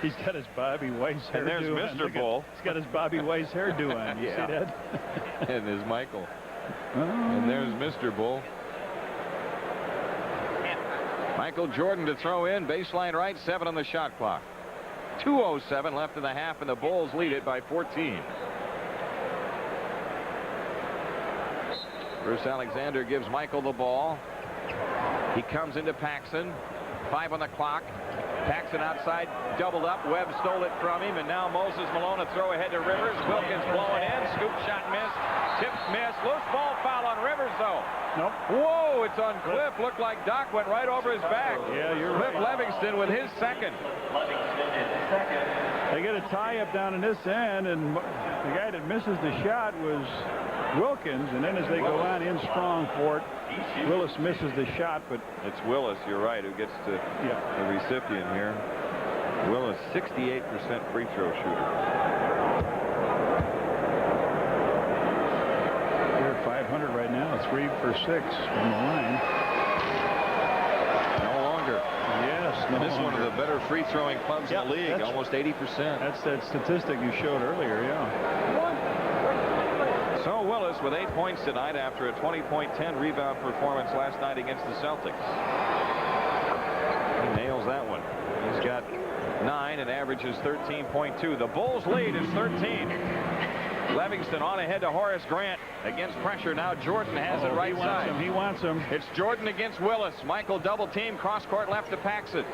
He's got his Bobby Weiss hairdo. And there's Mr. Bull. He's got his Bobby Weiss hairdo on. You see that? And there's Michael. And there's Mr. Bull. Michael Jordan to throw in. Baseline right. 7 on the shot clock. 2:07 left in the half, and the Bulls lead it by 14. Bruce Alexander gives Michael the ball. He comes into Paxson. 5 on the clock. Paxson outside, doubled up. Webb stole it from him, and now Moses Malone a throw ahead to Rivers. Wilkins blowing in. Scoop shot missed. Tip missed. Loose ball foul on Rivers, though. Nope. Whoa, it's on Cliff. Looked like Doc went right over his back. Yeah, you're Cliff right. Livingston with his second. Livingston is second. They get a tie up down in this end, and the guy that misses the shot was Wilkins, and then as they go on in strong for it, Willis misses the shot, but It's Willis, you're right, who gets to the recipient here. Willis, 68% free throw shooter. they're at 500 right now, 3 for 6 from the line. No longer. Yes, And this is one of the better free throwing clubs in the league, that's- almost 80%. That's that statistic you showed earlier, yeah. So Willis with 8 points tonight after a 20-point 10 rebound performance last night against the Celtics. He nails that one. He's got 9 and averages 13.2. The Bulls lead is 13. Livingston on ahead to Horace Grant against pressure. Now Jordan has it right side. He wants him. It's Jordan against Willis. Michael double team, cross court left to Paxson.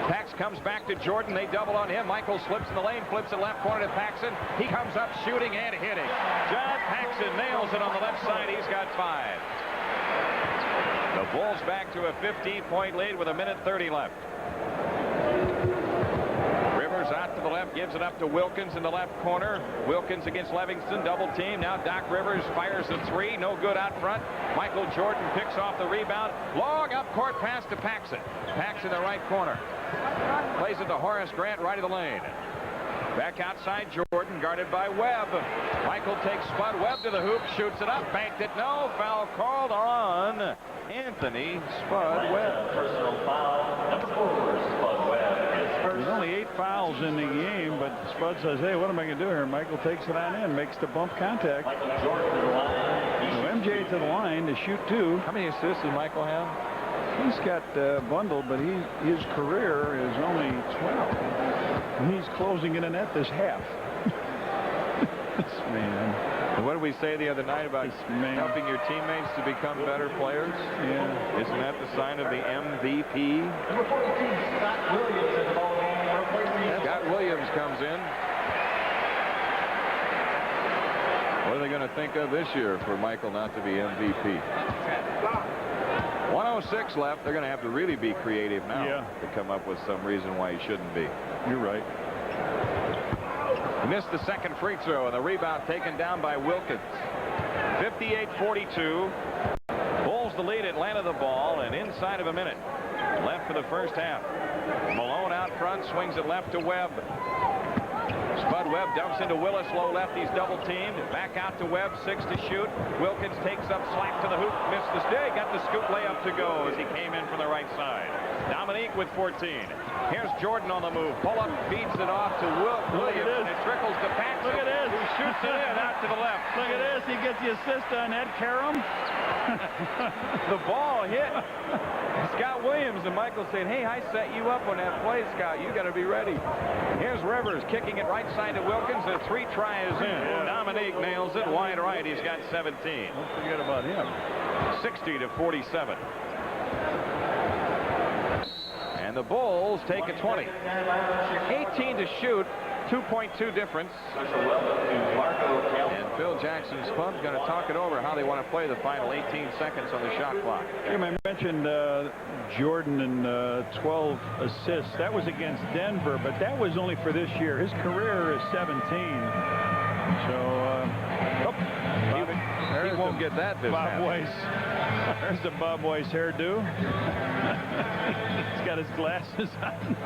Pax comes back to Jordan. They double on him. Michael slips in the lane, flips it left corner to Paxson. He comes up shooting and hitting. John Paxson nails it on the left side. He's got 5. The Bulls back to a 15-point lead with 1:30 left. Rivers out to the left, gives it up to Wilkins in the left corner. Wilkins against Livingston, double team. Now Doc Rivers fires a 3, no good out front. Michael Jordan picks off the rebound. Long up court pass to Paxson. Paxson in the right corner. Plays it to Horace Grant right of the lane. Back outside Jordan, guarded by Webb. Michael takes Spud Webb to the hoop, shoots it up, banked it. No, foul called on Anthony Spud Webb. Personal foul, number 4, Spud Webb. There's only 8 fouls in the game, but Spud says, hey, what am I going to do here? Michael takes it on in, makes the bump contact. Michael Jordan to the line. So MJ to the line to shoot 2. How many assists does Michael have? He's got bundled, but his career is only 12. He's closing in the net this half. This man. And what did we say the other night about helping your teammates to become better players? Yeah. Isn't that the sign of the MVP? Number 42, Scott Williams in the ball game, replacing Scott Williams comes in. What are they going to think of this year for Michael not to be MVP? 1:06 left. They're going to have to really be creative now to come up with some reason why he shouldn't be. You're right. He missed the second free throw, and the rebound taken down by Wilkins. 58-42. Bulls the lead. Atlanta the ball, and inside of a minute left for the first half. Malone out front, swings it left to Webb. Spud Webb dumps into Willis, low left. He's double teamed. Back out to Webb, 6 to shoot. Wilkins takes up, slack to the hoop, missed the stick, got the scoop layup to go as he came in from the right side. Dominique with 14. Here's Jordan on the move. Pull up, feeds it off to Williams, and it trickles to Paxson. Look at this. Who shoots it in out to the left. Look at this. He gets the assist on Ed Karam. The ball hit Scott Williams, and Michael said, hey, I set you up on that play, Scott. You got to be ready. Here's Rivers kicking it right side to Wilkins. The 3 tries in. Dominique nails it wide right. He's got 17. Don't forget about him. 60 to 47. And the Bulls take a 20. 18 to shoot. 2.2 difference. And Phil Jackson Spud's going to talk it over how they want to play the final 18 seconds on the shot clock. Jim, I mentioned Jordan and 12 assists. That was against Denver, but that was only for this year. His career is 17. So he won't get that this Bob half. Weiss. There's the Bob Weiss hairdo. He's got his glasses on.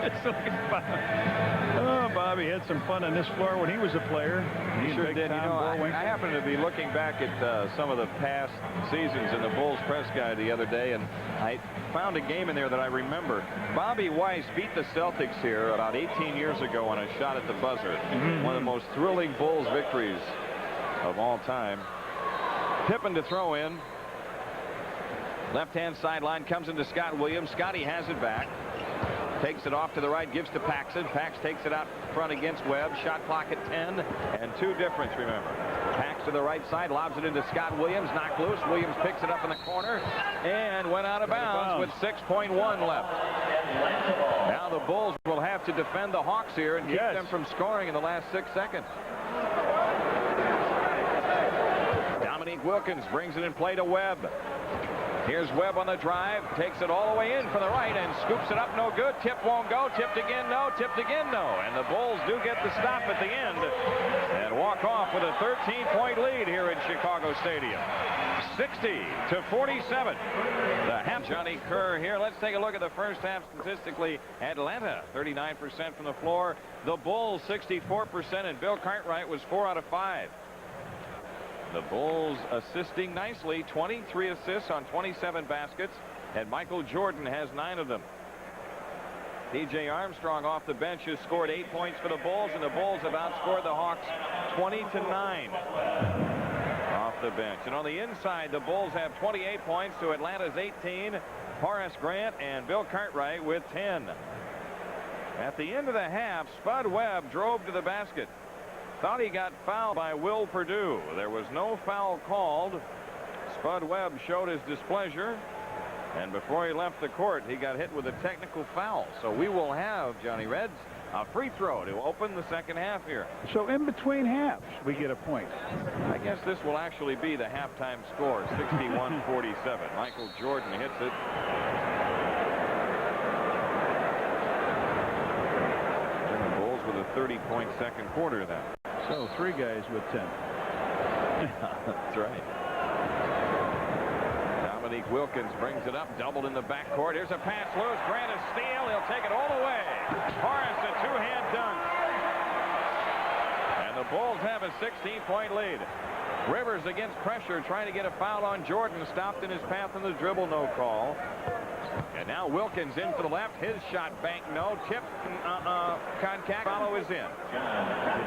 Oh, Bobby had some fun on this floor when he was a player. He sure did. You know, I happened to be looking back at some of the past seasons in the Bulls press guide the other day, and I found a game in there that I remember. Bobby Weiss beat the Celtics here about 18 years ago on a shot at the buzzer. One of the most thrilling Bulls victories of all time. Pippen to throw in. Left-hand sideline comes into Scott Williams. Scotty has it back. Takes it off to the right, gives to Paxson. Pax takes it out front against Webb. Shot clock at 10 and 2 difference, remember. Pax to the right side, lobs it into Scott Williams. Knocked loose. Williams picks it up in the corner and went out of bounds with 6.1 left. Now the Bulls will have to defend the Hawks here and keep them from scoring in the last 6 seconds. Dominique Wilkins brings it in play to Webb. Here's Webb on the drive, takes it all the way in for the right and scoops it up. No good. Tip won't go. Tipped again, no. Tipped again, no. And the Bulls do get the stop at the end and walk off with a 13-point lead here at Chicago Stadium. 60 to 47. The half. Johnny Kerr here. Let's take a look at the first half statistically. Atlanta 39% from the floor. The Bulls 64%, and Bill Cartwright was 4 out of 5. The Bulls assisting nicely, 23 assists on 27 baskets, and Michael Jordan has 9 of them. DJ Armstrong off the bench has scored 8 points for the Bulls, and the Bulls have outscored the Hawks 20-9 off the bench. And on the inside, the Bulls have 28 points to Atlanta's 18. Horace Grant and Bill Cartwright with 10. At the end of the half, Spud Webb drove to the basket. Thought he got fouled by Will Perdue. There was no foul called. Spud Webb showed his displeasure, and before he left the court, he got hit with a technical foul. So we will have, Johnny Reds, a free throw to open the second half here. So in between halves, we get a point. I guess this will actually be the halftime score, 61-47. Michael Jordan hits it. And the Bulls with a 30-point second quarter then. So 3 guys with 10. That's right. Dominique Wilkins brings it up, doubled in the backcourt. Here's a pass loose. Grant a steal. He'll take it all the way. Horace a 2-hand dunk. And the Bulls have a 16-point lead. Rivers against pressure, trying to get a foul on Jordan. Stopped in his path on the dribble, no call. And now Wilkins in for the left. His shot bank, no. Tip, Concac follow is in.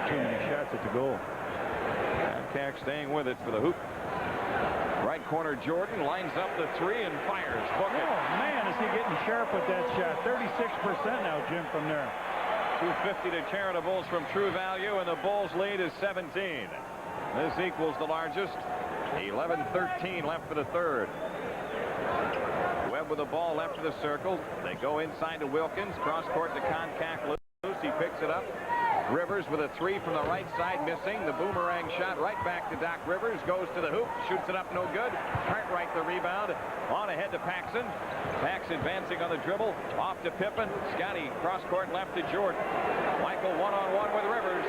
Too many shots at the goal. Concac staying with it for the hoop. Right corner, Jordan lines up the 3 and fires. Book it. Oh, man, is he getting sharp with that shot. 36% now, Jim, from there. 250 to Charitables from True Value, and the Bulls lead is 17. This equals the largest. 11-13 left for the third. Webb with the ball left of the circle. They go inside to Wilkins. Cross court to Concac loose. He picks it up. Rivers with a 3 from the right side, missing. The boomerang shot right back to Doc Rivers. Goes to the hoop. Shoots it up, no good. Cartwright the rebound. On ahead to Paxson. Pax advancing on the dribble. Off to Pippen. Scotty cross court left to Jordan. Michael one-on-one with Rivers.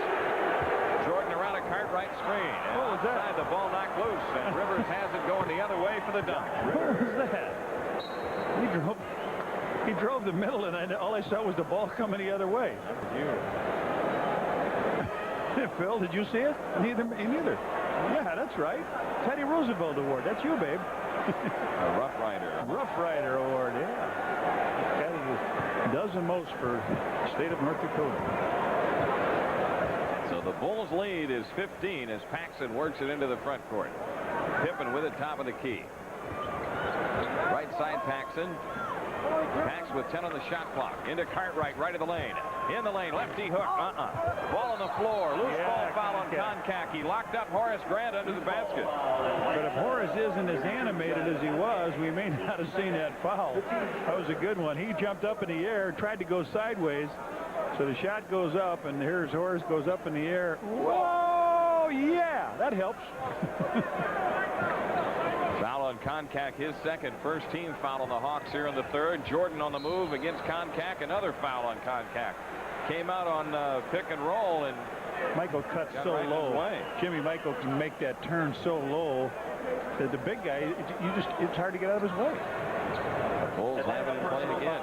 Jordan around a Cartwright screen. What was that? The ball knocked loose, and Rivers has it going the other way for the dunk. What was that? He drove the middle, and all I saw was the ball coming the other way. That was you. Phil, did you see it? Neither. Yeah, that's right. Teddy Roosevelt Award. That's you, babe. A Rough Rider. Rough Rider Award, yeah. Got it Does the most for the state of North Dakota. So the Bulls lead is 15 as Paxson works it into the front court. Pippen with it top of the key. Right side Paxson. Pax with 10 on the shot clock. Into Cartwright, right of the lane. In the lane, lefty hook. Ball on the floor. Loose ball foul on Koncak. He locked up Horace Grant under the basket. But if Horace isn't as animated as he was, we may not have seen that foul. That was a good one. He jumped up in the air, tried to go sideways. So the shot goes up, and here's Horace goes up in the air. Whoa, yeah, that helps. Foul on Koncak, his second. First team foul on the Hawks here in the third. Jordan on the move against Koncak. Another foul on Koncak. Came out on pick and roll, and Michael cuts so right low. Jimmy Michael can make that turn so low that the big guy, it's hard to get out of his way. Bulls have it in play again.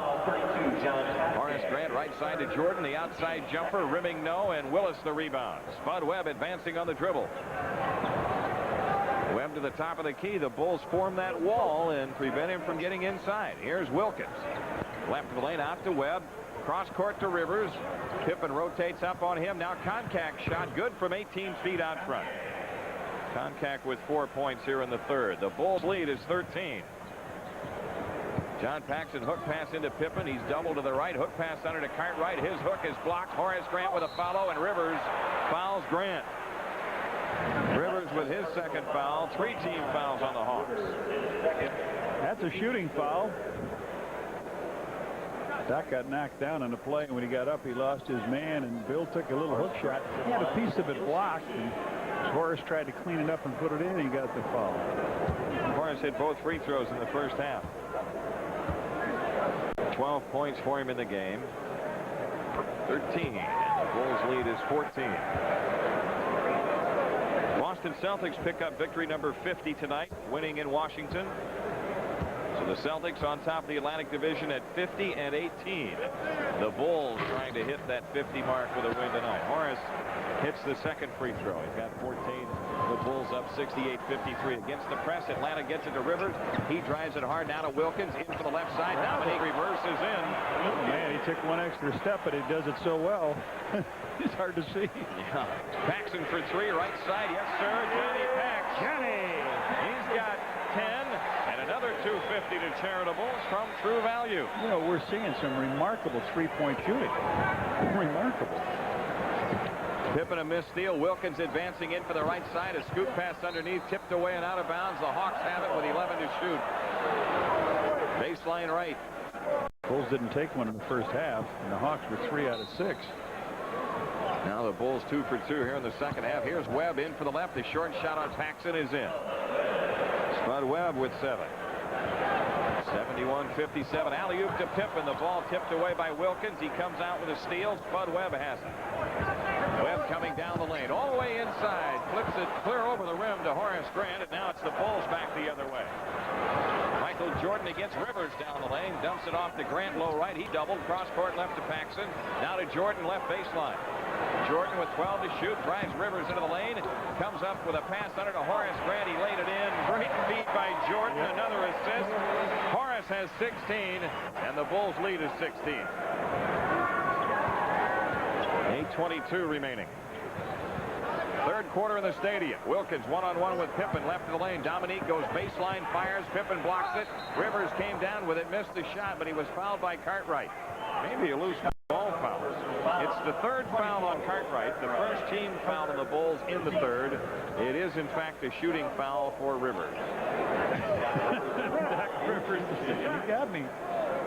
Horace Grant right side to Jordan. The outside jumper, rimming no, and Willis the rebound. Spud Webb advancing on the dribble. Webb to the top of the key. The Bulls form that wall and prevent him from getting inside. Here's Wilkins. Left of the lane out to Webb. Cross court to Rivers. Pippen rotates up on him. Now Koncak shot good from 18 feet out front. Koncak with 4 points here in the third. The Bulls lead is 13. John Paxson hook pass into Pippen. He's doubled to the right. Hook pass under to Cartwright. His hook is blocked. Horace Grant with a follow, and Rivers fouls Grant. Rivers with his second foul. 3 team fouls on the Hawks. That's a shooting foul. Doc got knocked down on the play, and when he got up, he lost his man, and Bill took a little hook shot. He had a piece of it blocked, and Horace tried to clean it up and put it in, and he got the foul. Horace hit both free throws in the first half. 12 points for him in the game. 13. The Bulls lead is 14. Boston Celtics pick up victory number 50 tonight, winning in Washington. So the Celtics on top of the Atlantic Division at 50 and 18. The Bulls trying to hit that 50 mark with a win tonight. Horace hits the second free throw. He's got 14. The Bulls up 68-53 against the press. Atlanta gets it to Rivers. He drives it hard now to Wilkins. In for the left side. Dominique reverses in. Oh, man, he took one extra step, but he does it so well. It's hard to see. Yeah. Paxson for 3, right side. Yes, sir. Johnny Pax. Johnny. He's got 10 and another 250 to Charitables from True Value. You know, we're seeing some remarkable three-point shooting. Remarkable. Pippen a missed steal. Wilkins advancing in for the right side. A scoop pass underneath, tipped away and out of bounds. The Hawks have it with 11 to shoot. Baseline right. Bulls didn't take one in the first half, and the Hawks were 3 out of 6. Now the Bulls 2 for 2 here in the second half. Here's Webb in for the left. The short shot on Paxson is in. Spud Webb with 7. 71-57. Alley-oop to Pippen. The ball tipped away by Wilkins. He comes out with a steal. Spud Webb has it. Webb coming down the lane. All the way inside. Flips it clear over the rim to Horace Grant. And now it's the Bulls back the other way. Michael Jordan against Rivers down the lane. Dumps it off to Grant low right. He doubled. Cross court left to Paxson. Now to Jordan left baseline. Jordan with 12 to shoot. Drives Rivers into the lane. Comes up with a pass under to Horace Grant. He laid it in. Great feed by Jordan. Another assist. Horace has 16. And the Bulls lead is 16. 8:22 remaining. Third quarter in the stadium. Wilkins one-on-one with Pippen left of the lane. Dominique goes baseline, fires. Pippen blocks it. Rivers came down with it, missed the shot, but he was fouled by Cartwright. Maybe a loose ball foul. It's the third foul on Cartwright. The first team foul on the Bulls in the third. It is, in fact, a shooting foul for Rivers. Doc Rivers, you got me.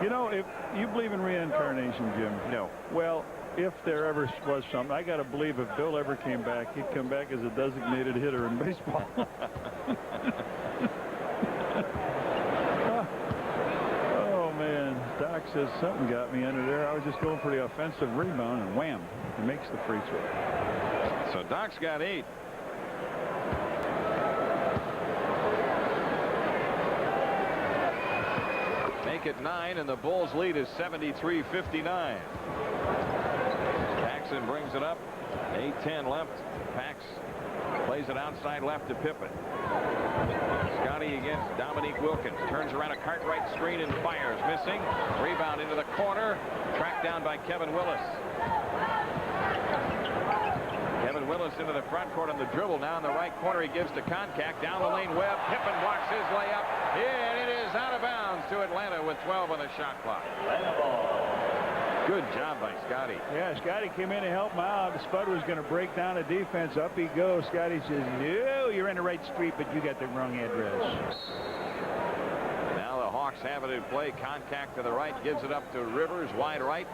You know, if you believe in reincarnation, Jim. No. Well, if there ever was something, I got to believe if Bill ever came back, he'd come back as a designated hitter in baseball. Oh, man. Doc says something got me under there. I was just going for the offensive rebound, and wham, he makes the free throw. So Doc's got 8. Make it 9, and the Bulls lead is 73-59. Paxson brings it up. 8:10 left. Pax Plays it outside left to Pippen. Scotty against Dominique Wilkins. Turns around a Cartwright screen and fires. Missing. Rebound into the corner. Tracked down by Kevin Willis. Kevin Willis into the front court on the dribble. Now in the right corner he gives to Koncak. Down the lane Webb. Pippen blocks his layup. And it is out of bounds to Atlanta with 12 on the shot clock. Good job by Scotty. Yeah, Scotty came in to help him out. Spud was going to break down the defense. Up he goes. Scotty says, no, you're in the right street, but you got the wrong address. Now the Hawks have it in play. Koncak to the right. Gives it up to Rivers. Wide right.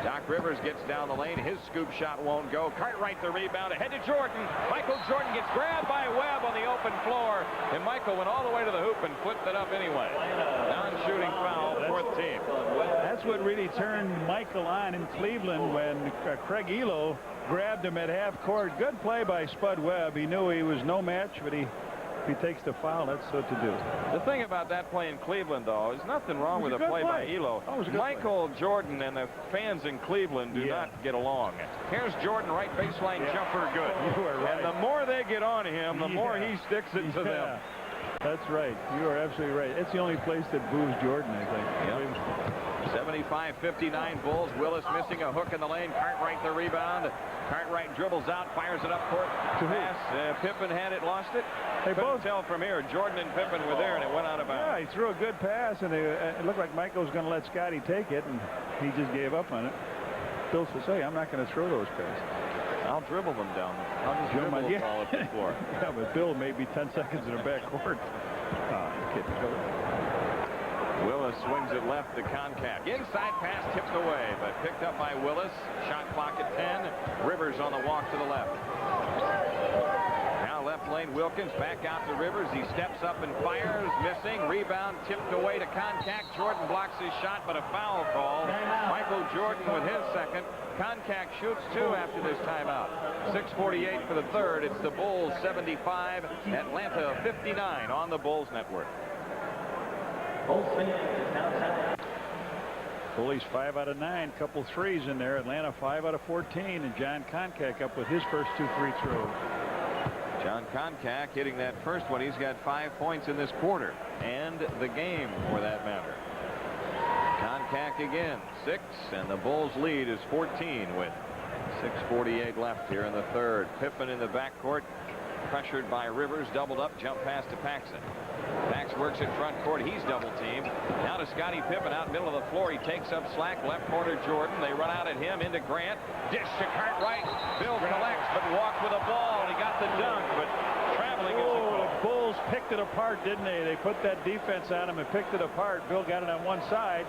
Doc Rivers gets down the lane. His scoop shot won't go. Cartwright the rebound. Ahead to Jordan. Michael Jordan gets grabbed by Webb on the open floor. And Michael went all the way to the hoop and flipped it up anyway. Non-shooting foul, fourth team. That's what really turned Michael on in Cleveland when Craig Elo grabbed him at half court. Good play by Spud Webb. He knew he was no match, but if he takes the foul, that's what to do. The thing about that play in Cleveland, though, is nothing wrong with a play by Elo. Michael Jordan and the fans in Cleveland do not get along. Here's Jordan, right baseline jumper, good. You are right. And the more they get on him, the more he sticks it to them. That's right. You are absolutely right. It's the only place that boos Jordan, I think. Yep. 75-59 Bulls. Willis missing a hook in the lane. Cartwright the rebound. Cartwright dribbles out, fires it up court. Pass. Pippen had it, lost it. They both tell from here. Jordan and Pippen were there, and it went out of bounds. Yeah, he threw a good pass, and it looked like Michael was going to let Scotty take it, and he just gave up on it. Bill says, "Hey, I'm not going to throw those passes. I'll dribble them down. I'll just dribble the ball up the floor." Yeah, but Bill may be 10 seconds in the backcourt. Willis swings it left to Koncak. Inside pass tipped away, but picked up by Willis. Shot clock at 10. Rivers on the walk to the left. Now left lane Wilkins back out to Rivers. He steps up and fires. Missing. Rebound tipped away to Koncak. Jordan blocks his shot, but a foul call. Michael Jordan with his second. Koncak shoots two after this timeout. 6:48 for the third. It's the Bulls 75, Atlanta 59 on the Bulls Network. Bullies 5 out of 9, couple threes in there. Atlanta 5 out of 14, and John Koncak up with his first 2 free throws. John Koncak hitting that first one. He's got 5 points in this quarter and the game for that matter. Koncak again 6, and the Bulls lead is 14 with 6:48 left here in the third. Pippen in the backcourt, pressured by Rivers, doubled up, jump pass to Paxson. Pax works at front court. He's double teamed. Now to Scottie Pippen out middle of the floor. He takes up slack. Left corner Jordan. They run out at him into Grant. Dish to Cartwright. Bill collects but walked with a ball. He got the dunk, but traveling is a goal. The Bulls picked it apart, didn't they? They put that defense on him and picked it apart. Bill got it on one side.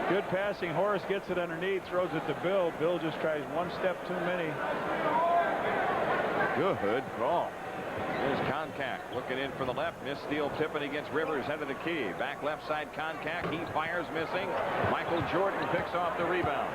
Good passing. Horace gets it underneath, throws it to Bill. Bill just tries one step too many. Good ball. Here's Koncak looking in for the left. Miss steal. Pippen against Rivers, head of the key. Back left side Koncak. He fires, missing. Michael Jordan picks off the rebound.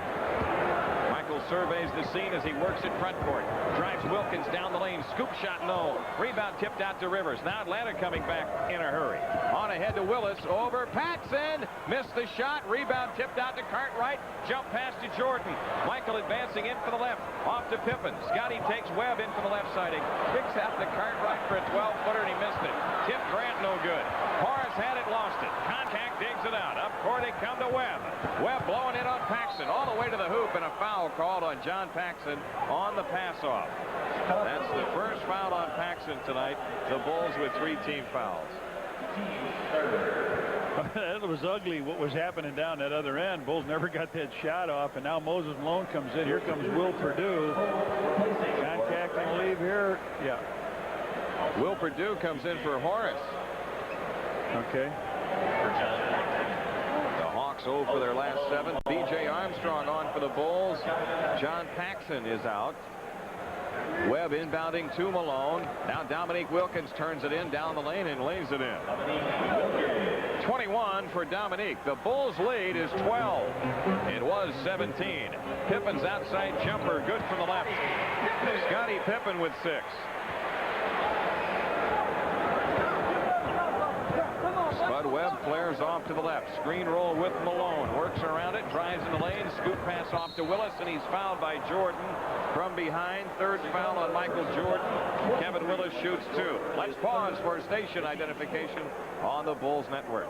Michael surveys the scene as he works at front court. Drives Wilkins down the lane. Scoop shot, no. Rebound tipped out to Rivers. Now Atlanta coming back in a hurry. On ahead to Willis. Over Paxson. Missed the shot. Rebound tipped out to Cartwright. Jump pass to Jordan. Michael advancing in for the left. Off to Pippen. Scotty takes Webb in for the left side. He kicks out to Cartwright for a 12-footer, and he missed it. Tip Grant, no good. Horace had it, lost it. Koncak digs it out. Up court they come to Webb. Webb blowing it on Paxson all the way to the hoop, and a foul called on John Paxson on the pass-off. That's the first foul on Paxson tonight. The Bulls with 3 team fouls. It was ugly what was happening down that other end. Bulls never got that shot off, and now Moses Malone comes in. Here comes Will Perdue. Koncak can leave here. Yeah. Will Perdue comes in for Horace. Okay. The Hawks 0 for their last 7. B.J. Armstrong on for the Bulls. John Paxson is out. Webb inbounding to Malone. Now Dominique Wilkins turns it in down the lane and lays it in. 21 for Dominique. The Bulls lead is 12. It was 17. Pippen's outside jumper good from the left. Scottie Pippen with 6. Spud Webb flares off to the left. Screen roll with Malone. Works around it, drives in the lane. Scoop pass off to Willis, and he's fouled by Jordan from behind. Third foul on Michael Jordan. Kevin Willis shoots 2. Let's pause for station identification on the Bulls Network.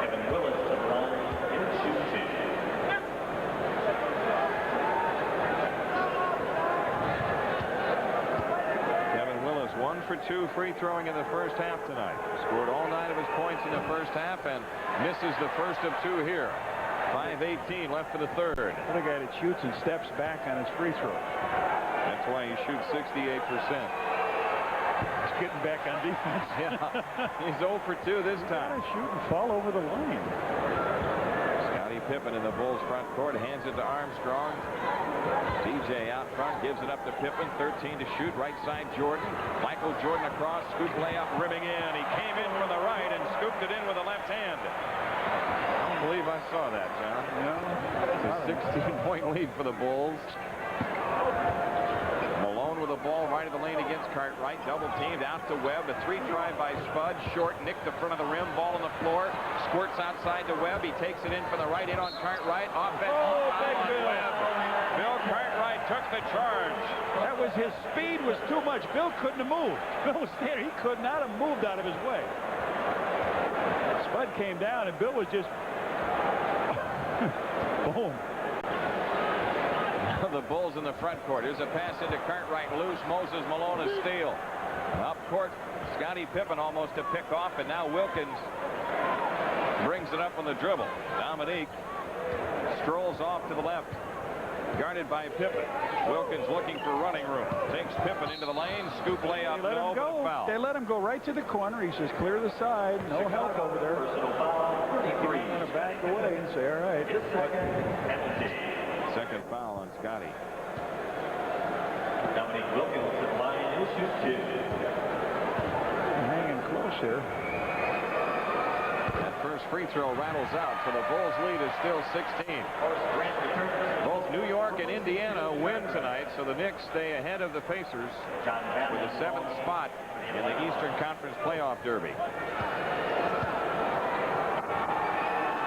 Kevin Willis to the line and shoots 2. Kevin Willis 1 for 2 free throwing in the first half tonight. Scored all 9 of his points in the first half and misses the first of 2 here. 5:18 left for the third. What a guy that shoots and steps back on his free throw. That's why he shoots 68%. He's getting back on defense. Yeah, he's 0 for 2 this time. Gotta shoot and fall over the line. Scottie Pippen in the Bulls front court, hands it to Armstrong. DJ out front, gives it up to Pippen. 13 to shoot, right side Jordan. Michael Jordan across, scoop layup, rimming in. He came in from the right and scooped it in with the left hand. I don't believe I saw that, John. No. It's a 16-point lead for the Bulls. Malone with the ball right of the lane against Cartwright. Double teamed out to Webb. A 3-try by Spud. Short nick the front of the rim. Ball on the floor. Squirts outside to Webb. He takes it in from the right. In on Cartwright. Offense. Big Bill. Webb. Bill Cartwright took the charge. That was his speed was too much. Bill couldn't have moved. Bill was standing. He could not have moved out of his way. Spud came down and Bill was just boom. The Bulls in the front court. Here's a pass into Cartwright. Loose. Moses Malone a steal. Up court, Scottie Pippen almost a pick off, and now Wilkins brings it up on the dribble. Dominique strolls off to the left, guarded by Pippen. Wilkins looking for running room. Takes Pippen into the lane. Scoop layup. They let him go. Foul. They let him go right to the corner. He says, clear the side. No help over there. Personal foul, 33. I'm going to back away and say, all right. His second penalty. Second foul on Scottie. Dominique Wilkins to the line and shoots 2. Hanging close here. That first free throw rattles out, so the Bulls lead is still 16. Grant returns. Both New York and Indiana win tonight, so the Knicks stay ahead of the Pacers John with Valley. the 7th spot in the Eastern Conference Playoff Derby.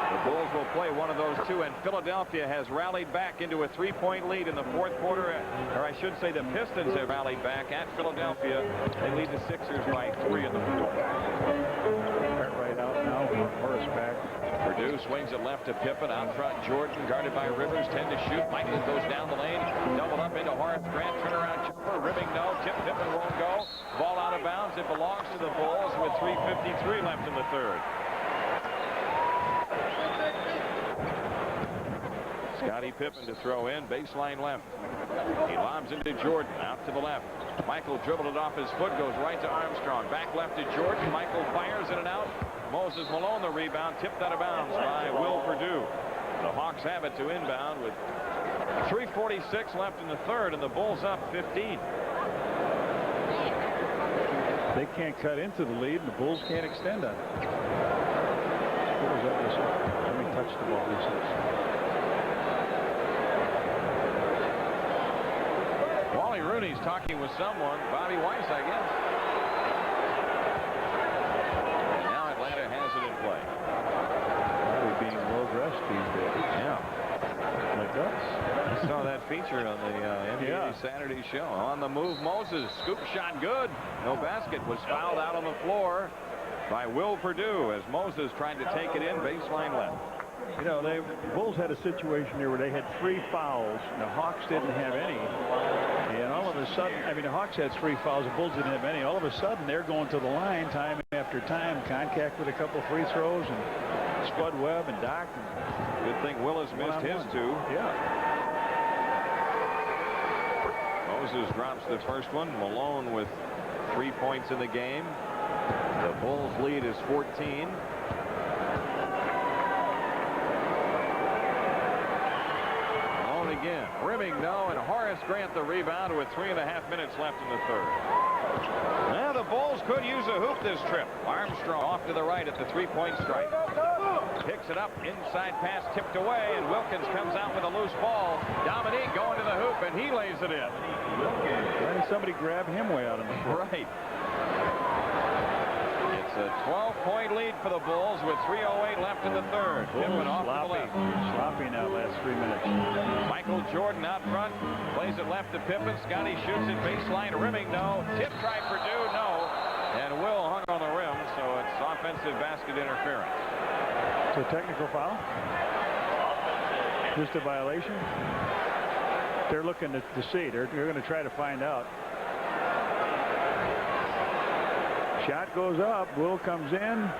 The Bulls will play one of those 2, and Philadelphia has rallied back into a 3-point lead in the fourth quarter, or I should say the Pistons have rallied back at Philadelphia. They lead the Sixers by 3 in the fourth. Right out now. Horace back. Purdue swings it left to Pippen. Out front, Jordan guarded by Rivers. 10 to shoot. Michael goes down the lane. Double up into Horace Grant. Turnaround jumper. Ribbing no. Tip Pippen won't go. Ball out of bounds. It belongs to the Bulls with 3:53 left in the third. Scottie Pippen to throw in. Baseline left. He lobs into Jordan. Out to the left. Michael dribbled it off his foot. Goes right to Armstrong. Back left to Jordan. Michael fires in and out. Moses Malone the rebound. Tipped out of bounds by Will Purdue. The Hawks have it to inbound with 3:46 left in the third, and the Bulls up 15. They can't cut into the lead, and the Bulls can't extend on it. What was that? Let me touch the ball. He says. Wally Rooney's talking with someone. Bobby Weiss, I guess. And now Atlanta has it in play. Probably being well dressed these days. Yeah. Like us. I saw that feature on the NBA Yeah. Saturday show. On the move, Moses. Scoop shot good. No basket. Was fouled out on the floor by Will Purdue as Moses tried to take it in. Baseline left. You know, the Bulls had a situation here where they had 3 fouls, and the Hawks didn't have any. And all of a sudden, I mean, the Hawks had 3 fouls, the Bulls didn't have any. All of a sudden, they're going to the line time after time, contact with a couple free throws, and Spud Webb and Doc. Good thing Willis missed his 2. Yeah. Moses drops the first one. Malone with 3 points in the game. The Bulls lead is 14. Malone again. Rimming no, and Horace Grant the rebound with 3.5 minutes left in the third. Now the Bulls could use a hoop this trip. Armstrong off to the right at the 3-point strike. Picks it up, inside pass tipped away, and Wilkins comes out with a loose ball. Dominique going to the hoop, and he lays it in. Why did somebody grab him way out on the floor? Right. It's a 12-point lead for the Bulls with 3:08 left in the third. Pippen off to the left. Sloppy now last 3 minutes. Michael Jordan out front. Plays it left to Pippen. Scotty shoots it baseline. Rimming, no. Tip try Purdue, no. And Will hung on the rim, so it's offensive basket interference. So technical foul? Just a violation? They're looking to see. They're going to try to find out. Shot goes up. Will comes in.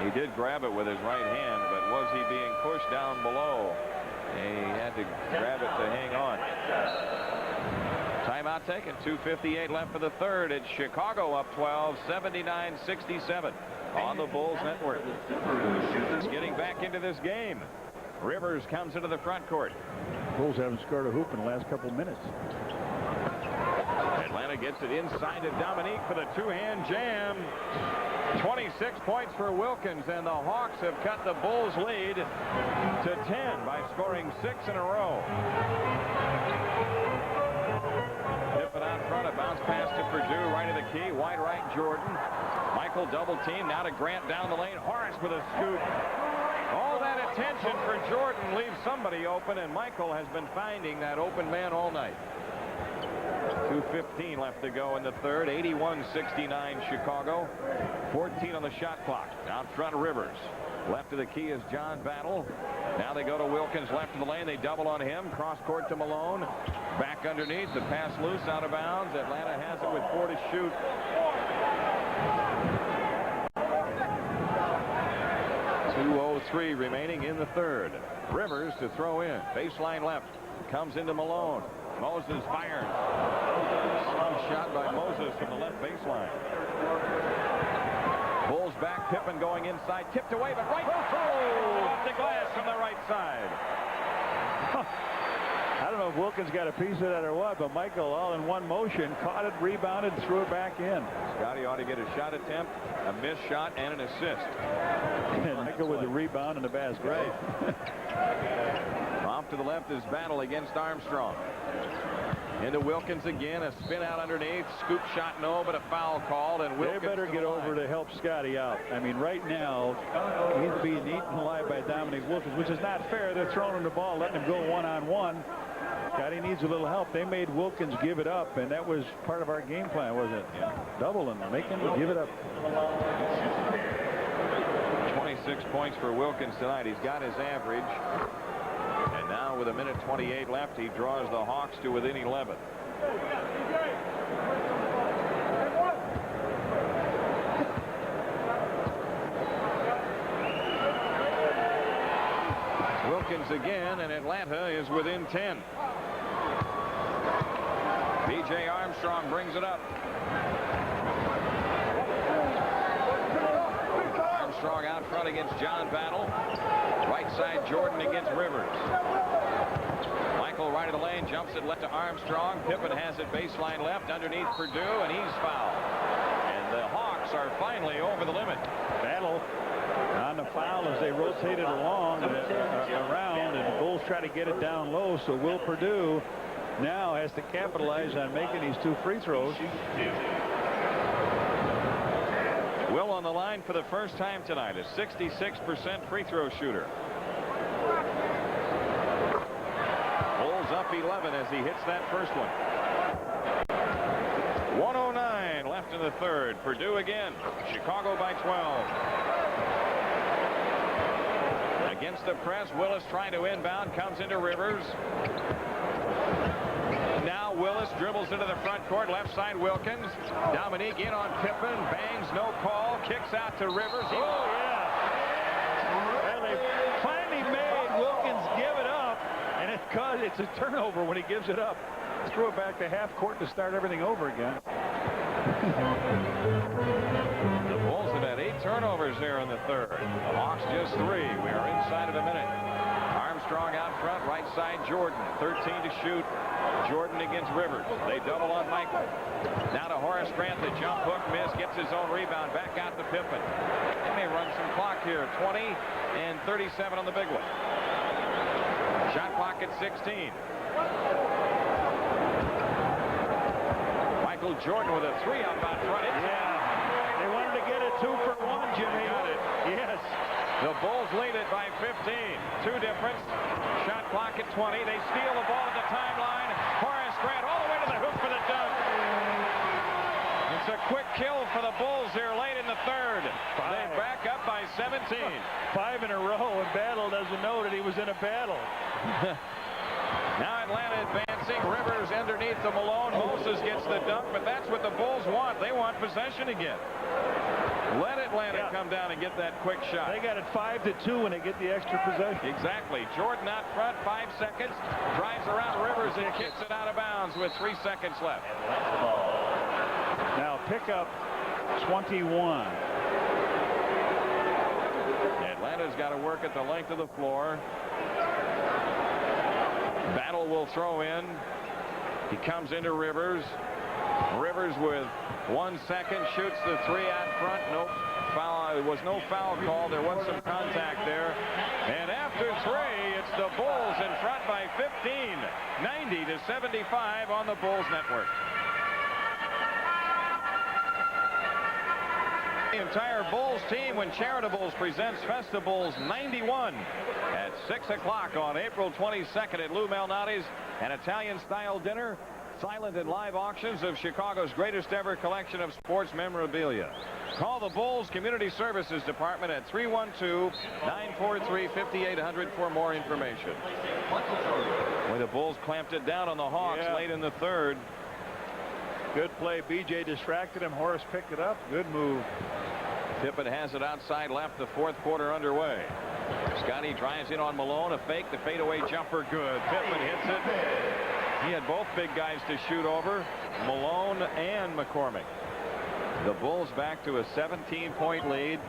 He did grab it with his right hand, but was he being pushed down below? He had to grab it to hang on. Timeout taken. 2:58 left for the third. It's Chicago up 12, 79-67 on the Bulls network. Getting back into this game. Rivers comes into the front court. Bulls haven't scored a hoop in the last couple minutes. Atlanta gets it inside to Dominique for the two-hand jam. 26 points for Wilkins, and the Hawks have cut the Bulls lead to 10 by scoring 6 in a row. Pippen out front, a bounce pass to Purdue, right of the key, wide right Jordan. Michael double team, now to Grant down the lane. Horace with a scoop. All that attention for Jordan leaves somebody open, and Michael has been finding that open man all night. 2:15 left to go in the third. 81-69 Chicago. 14 on the shot clock. Out front Rivers. Left of the key is John Battle. Now they go to Wilkins left of the lane. They double on him. Cross court to Malone. Back underneath. The pass loose out of bounds. Atlanta has it with 4 to shoot. .203 remaining in the third. Rivers to throw in. Baseline left. Comes into Malone. Moses fires. Strong shot by Moses from the left baseline. Bulls back. Pippen going inside. Tipped away, but right. Oh, off the glass from the right side. I don't know if Wilkins got a piece of that or what, but Michael, all in one motion, caught it, rebounded, and threw it back in. Scotty ought to get a shot attempt, a missed shot, and an assist. And Michael with the rebound and the basket. Right. Off to the left is Battle against Armstrong. Into Wilkins again, a spin out underneath, scoop shot no, but a foul called, and Wilkins. They better get over to help Scotty out. I mean, right now he's being eaten alive by Dominique Wilkins, which is not fair. They're throwing him the ball, letting him go one-on-one. Scotty needs a little help. They made Wilkins give it up, and that was part of our game plan, wasn't it? Yeah. Double him, make him give it up. 26 points for Wilkins tonight. He's got his average. And now with 1:28 left, he draws the Hawks to within 11. Wilkins again, and Atlanta is within 10. B.J. Armstrong brings it up. Armstrong out front against John Battle. Right side Jordan against Rivers. Michael right of the lane, jumps it left to Armstrong. Pippen has it baseline left underneath Purdue, and he's fouled. And the Hawks are finally over the limit. Battle on the foul as they rotated along around, and the Bulls try to get it down low. So Will Purdue now has to capitalize on making these 2 free throws. Will on the line for the first time tonight, a 66% free throw shooter. Bulls up 11 as he hits that first one. 1:09 left in the third. Purdue again. Chicago by 12. Against the press, Willis trying to inbound, comes into Rivers. Now Willis dribbles into the front court, left side Wilkins. Dominique in on Pippen, bangs, no call, kicks out to Rivers. Oh, yeah. Well, they finally made Wilkins give it up, and it's a turnover when he gives it up. Throw it back to half court to start everything over again. The Bulls have had 8 turnovers there in the third. The Hawks just 3. We are inside of a minute. Armstrong out front, right side Jordan. 13 to shoot. Jordan against Rivers. They double on Michael. Now to Horace Grant. The jump hook miss. Gets his own rebound. Back out to Pippen. They may run some clock here. 20 and 37 on the big one. Shot clock at 16. Michael Jordan with a 3 up out front. They wanted to get a 2-for-1, Jimmy. Got it. Yes. The Bulls lead it by 15. 2 difference. Shot clock at 20. They steal the ball at the timeline. Horace Grant all the way to the hoop for the dunk. It's a quick kill for the Bulls here late in the third. They back up by 17. 5 in a row, and Battle doesn't know that he was in a battle. Now Atlanta advancing. Rivers underneath the Malone. Moses gets the dunk, but that's what the Bulls want. They want possession again. Let Atlanta come down and get that quick shot. They got it 5-2 when they get the extra possession. Exactly. Jordan out front, 5 seconds. Drives around Rivers and kicks it out of bounds with 3 seconds left. Now pick up 21. Atlanta's got to work at the length of the floor. Battle will throw in. He comes into Rivers. Rivers with 1 second shoots the 3 out front. Nope. Foul. There was no foul call. There was some contact there. And after 3, it's the Bulls in front by 15. 90-75 on the Bulls network. The entire Bulls team when Charitables presents Festivals 91 at 6 o'clock on April 22nd at Lou Malnati's, an Italian-style dinner, silent and live auctions of Chicago's greatest ever collection of sports memorabilia. Call the Bulls Community Services Department at 312-943-5800 for more information. Well, the Bulls clamped it down on the Hawks late in the third. Good play. BJ distracted him. Horace picked it up. Good move. Pippen has it outside left. The fourth quarter underway. Scotty drives in on Malone. A fake. The fadeaway jumper. Good. Pippen hits it. He had both big guys to shoot over. Malone and McCormick. The Bulls back to a 17-point lead.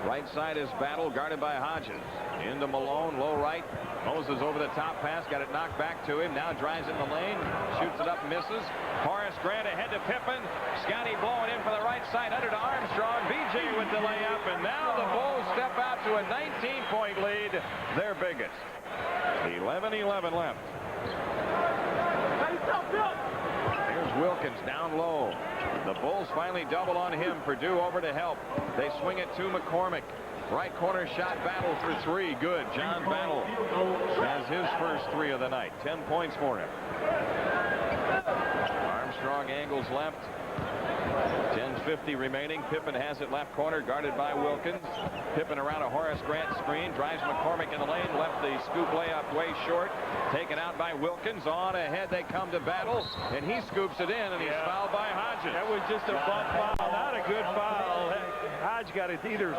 Right side is Battle, guarded by Hodges. Into Malone, low right. Moses over the top pass, got it knocked back to him. Now drives in the lane, shoots it up, misses. Horace Grant ahead to Pippen. Scotty blowing in for the right side, under to Armstrong. BJ with the layup, and now the Bulls step out to a 19-point lead, their biggest. 11-11 left. Here's Wilkins down low. The Bulls finally double on him. Purdue over to help. They swing it to McCormick. Right corner shot. Battle for 3. Good. John Battle has his first 3 of the night. 10 points for him. Armstrong angles left. 10:50 remaining. Pippen has it left corner, guarded by Wilkins. Pippen around a Horace Grant screen, drives McCormick in the lane, left the scoop layup way short. Taken out by Wilkins. On ahead they come to Battle, and he scoops it in, and he's fouled by Hodges. That was just a bump foul, not a good foul. Hodge got to either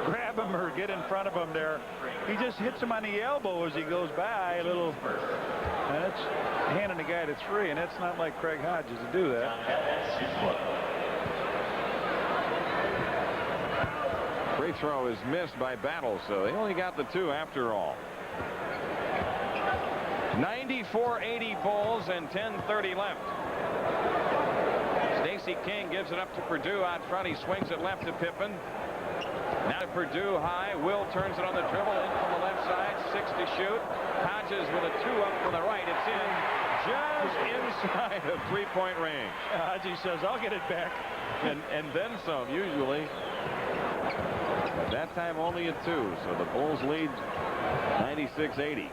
grab him or get in front of him there. He just hits him on the elbow as he goes by a little. And that's handing the guy to 3, and that's not like Craig Hodges to do that. Free throw is missed by Battle, so they only got the 2 after all. 94-80 Bulls and 10:30 left. Stacey King gives it up to Purdue out front. He swings it left to Pippen. Now to Purdue high. Will turns it on the dribble in from the left side. 6 to shoot. Hodges with a 2 up from the right. It's in just inside of 3-point range. Hodges says, I'll get it back. And then some, usually. But that time only a 2. So the Bulls lead 96-80.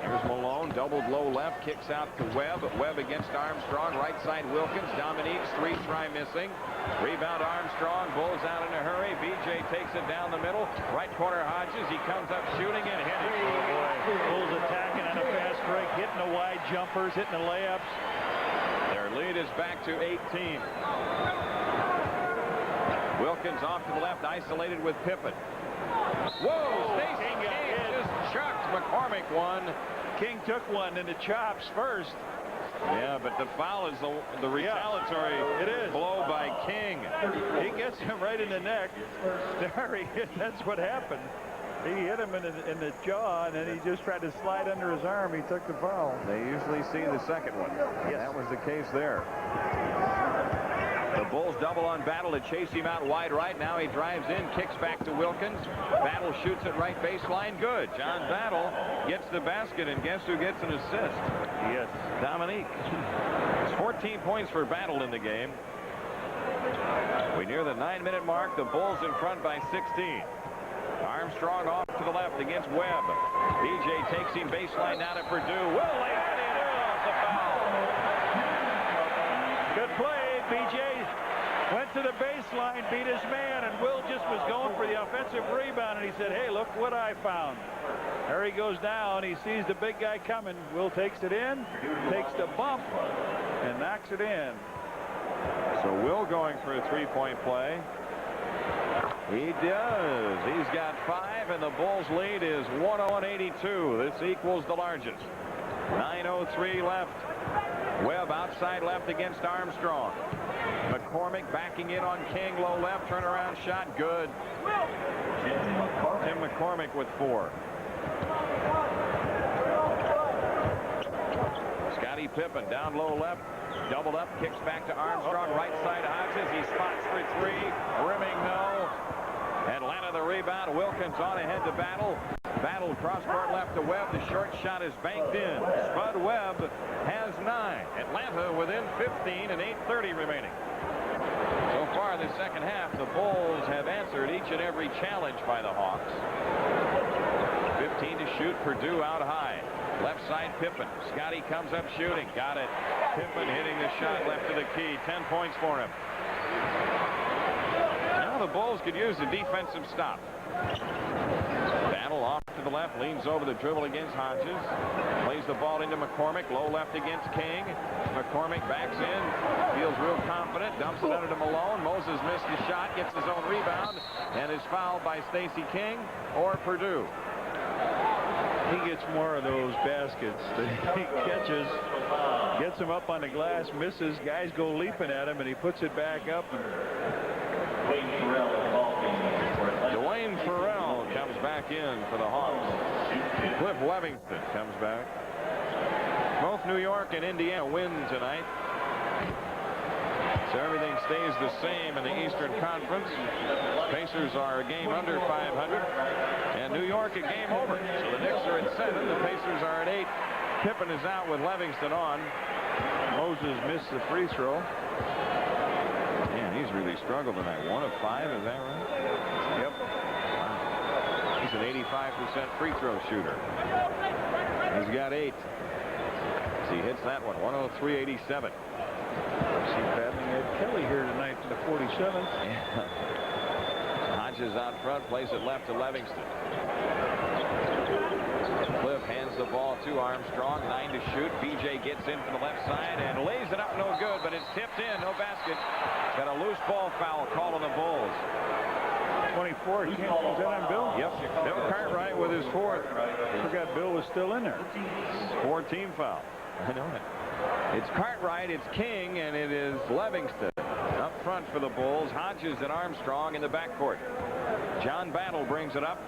Here's Malone, doubled low left, kicks out to Webb. Webb against Armstrong. Right side Wilkins. Dominique's 3 try missing. Rebound Armstrong. Bulls out in a hurry. BJ takes it down the middle. Right corner Hodges. He comes up shooting and hitting. Oh boy. Bulls attacking on a fast break, hitting the wide jumpers, hitting the layups. Their lead is back to 18. Wilkins off to the left, isolated with Pippen. Whoa! Stacey King just chucked McCormick one. King took one in the chops first. Yeah, but the foul is the retaliatory blow by King. He gets him right in the neck. That's what happened. He hit him in the jaw, and then he just tried to slide under his arm. He took the foul. They usually see the second one. Yes. That was the case there. The Bulls double on Battle to chase him out wide right. Now he drives in, kicks back to Wilkins. Battle shoots at right baseline. Good. John Battle gets the basket, and guess who gets an assist? Yes. Dominique. It's 14 points for Battle in the game. We near the 9-minute mark. The Bulls in front by 16. Armstrong off to the left against Webb. BJ takes him baseline now to Purdue. Will lay it in off the foul. Good play. BJ went to the baseline, beat his man, and Will just was going for the offensive rebound, and he said, hey, look what I found. There he goes down. He sees the big guy coming. Will takes it in, takes the bump, and knocks it in. So Will going for a three-point play. He does. He's got 5, and the Bulls lead is 101-82. This equals the largest. 9:03 left. Webb outside left against Armstrong. McCormick backing in on King, low left, turnaround shot, good. Tim McCormick with 4. Scottie Pippen down low left, doubled up, kicks back to Armstrong, right side Hodges. He spots for 3, rimming no. Atlanta the rebound. Wilkins on ahead to Battle. Battle cross court left to Webb. The short shot is banked in. Spud Webb has 9. Atlanta within 15 and 8:30 remaining. So far in the second half, the Bulls have answered each and every challenge by the Hawks. 15 to shoot. Purdue out high. Left side Pippen. Scottie comes up shooting. Got it. Pippen hitting the shot left of the key. 10 points for him. Now the Bulls could use a defensive stop. Battle off to the left, leans over the dribble against Hodges. Plays the ball into McCormick, low left against King. McCormick backs in, feels real confident, dumps it under to Malone. Moses missed the shot, gets his own rebound, and is fouled by Stacey King or Purdue. He gets more of those baskets that he catches, gets him up on the glass, misses, guys go leaping at him, and he puts it back up. Dwayne Farrell comes back in for the Hawks. Cliff Levingston comes back. Both New York and Indiana win tonight. So everything stays the same in the Eastern Conference. Pacers are a game under 500. And New York a game over. So the Knicks are at 7. The Pacers are at 8. Pippen is out with Levingston on. Moses missed the free throw. Man, he's really struggled tonight. 1 of 5, is that right? Yep. Wow. He's an 85% free throw shooter. He's got 8. So he hits that one. 103-87. See battling Ed Kelly here tonight for the 47th. Yeah. Hodges out front, plays it left to Levingston. Cliff hands the ball to Armstrong. 9 to shoot. BJ gets in from the left side and lays it up, no good, but it's tipped in, no basket. Got a loose ball foul call on the Bulls. 24. Is that on Bill? Yep. Bill Cartwright with his 4th. I forgot Bill was still in there. 4-team foul. I know it. It's Cartwright, it's King, and it is Levingston up front for the Bulls. Hodges and Armstrong in the backcourt. John Battle brings it up,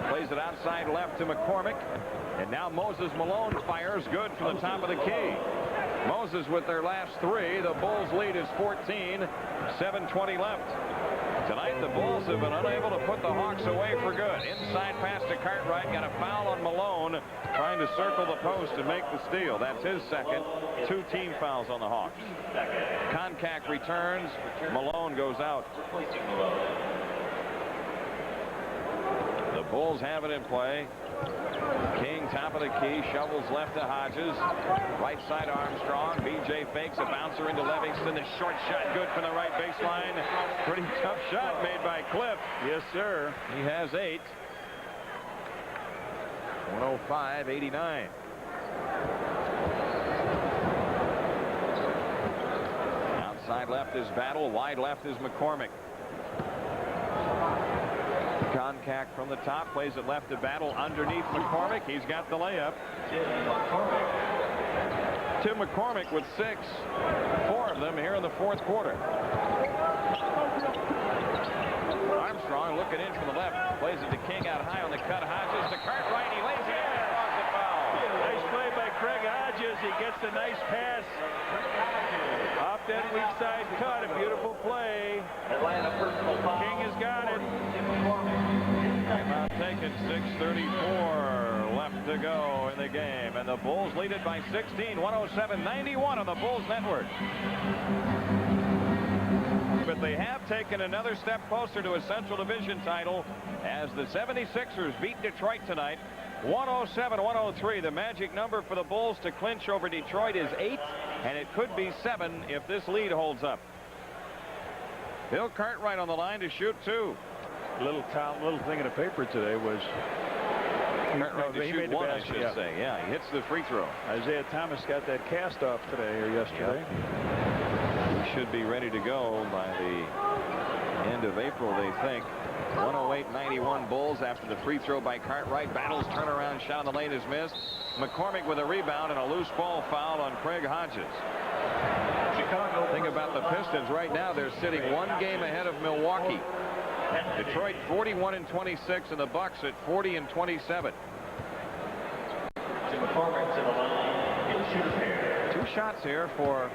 plays it outside left to McCormick, and now Moses Malone fires good from the top of the key. Moses with their last 3. The Bulls lead is 14. 7:20 left. Tonight the Bulls have been unable to put the Hawks away for good. Inside pass to Cartwright, got a foul on Malone, trying to circle the post and make the steal. That's his second. 2 team fouls on the Hawks. Koncak returns. Malone goes out. The Bulls have it in play. King top of the key, shovels left to Hodges. Right side Armstrong. BJ fakes a bouncer into Levingston. The short shot good from the right baseline. Pretty tough shot made by Cliff. Yes, sir. He has 8. 105-89. Outside left is Battle. Wide left is McCormick. Koncak from the top, plays it left to Battle underneath McCormick. He's got the layup. Tim McCormick with 6. 4 of them here in the 4th quarter. Armstrong looking in from the left, plays it to King out high on the cut. Hodges to Cartwright. He lays it in and draws the foul. Nice play by Craig Hodges. He gets a nice pass Off that weak side cut, a beautiful play. Atlanta personal foul. King has got it. Timeout taken, 6:34 left to go in the game. And the Bulls lead it by 16, 107-91 on the Bulls Network. But they have taken another step closer to a Central Division title as the 76ers beat Detroit tonight. 107-103. The magic number for the Bulls to clinch over Detroit is 8, and it could be 7 if this lead holds up. Bill Cartwright on the line to shoot 2. Little thing in the paper today was Cartwright to he shoot made the 1, I basket, should say. Yeah, he hits the free throw. Isaiah Thomas got that cast off today or yesterday. He should be ready to go by the end of April, they think. 108-91 Bulls after the free throw by Cartwright. Battles turnaround shot in the lane is missed. McCormick with a rebound and a loose ball foul on Craig Hodges. Think about the Pistons right now. They're sitting 1 game ahead of Milwaukee. Detroit 41-26 and the Bucks at 40-27. Tim McCormick to the line. He'll shoot a pair. 2 shots here for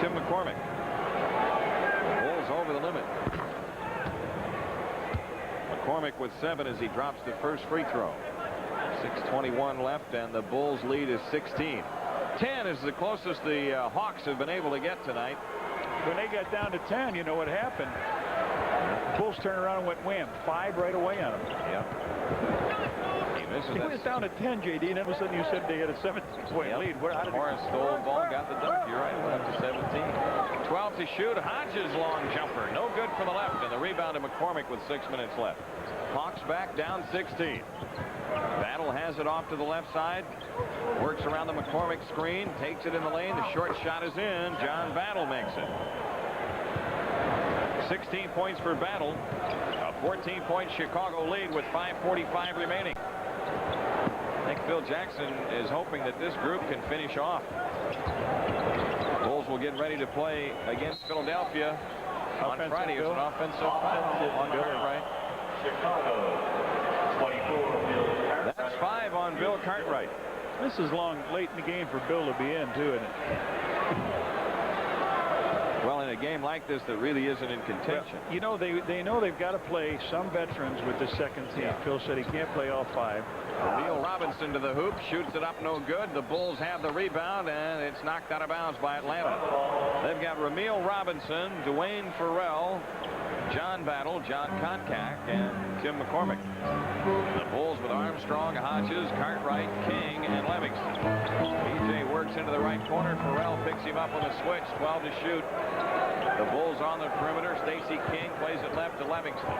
Tim McCormick. Bulls over the limit. McCormick with 7 as he drops the first free throw. 6:21 left and the Bulls lead is 16. 10 is the closest the Hawks have been able to get tonight. When they got down to 10, you know what happened? Bulls turned around and went wham, 5 right away on them. Yep. He misses It that. was down to 10, JD, and all of a sudden you said they had a 17-point Yep. lead. How did Morris stole the ball, got the dunk. You're right. Went up to 17. 12 to shoot. Hodges long jumper. No good for the left. And the rebound to McCormick with 6 minutes left. Hawks back down 16. Battle has it off to the left side. Works around the McCormick screen. Takes it in the lane. The short shot is in. John Battle makes it. 16 points for Battle. A 14-point Chicago lead with 5:45 remaining. I think Phil Jackson is hoping that this group can finish off. Bulls will get ready to play against Philadelphia on Offensive Friday. It's an Bill. offensive foul on Cartwright. Chicago 24. Bill Cartwright. That's 5 on Bill Cartwright. This is late in the game for Bill to be in, too, isn't it? Well, in a game like this that really isn't in contention. You know, they know they've got to play some veterans with the second team. Yeah. Phil said he can't play all 5. Neil Robinson to the hoop, shoots it up, no good. The Bulls have the rebound, and it's knocked out of bounds by Atlanta. They've got Ramil Robinson, Dwayne Farrell, John Battle, John Koncak, and Tim McCormick. The Bulls with Armstrong, Hodges, Cartwright, King, and Livingston. BJ works into the right corner. Farrell picks him up on the switch. 12 to shoot. The Bulls on the perimeter. Stacey King plays it left to Livingston.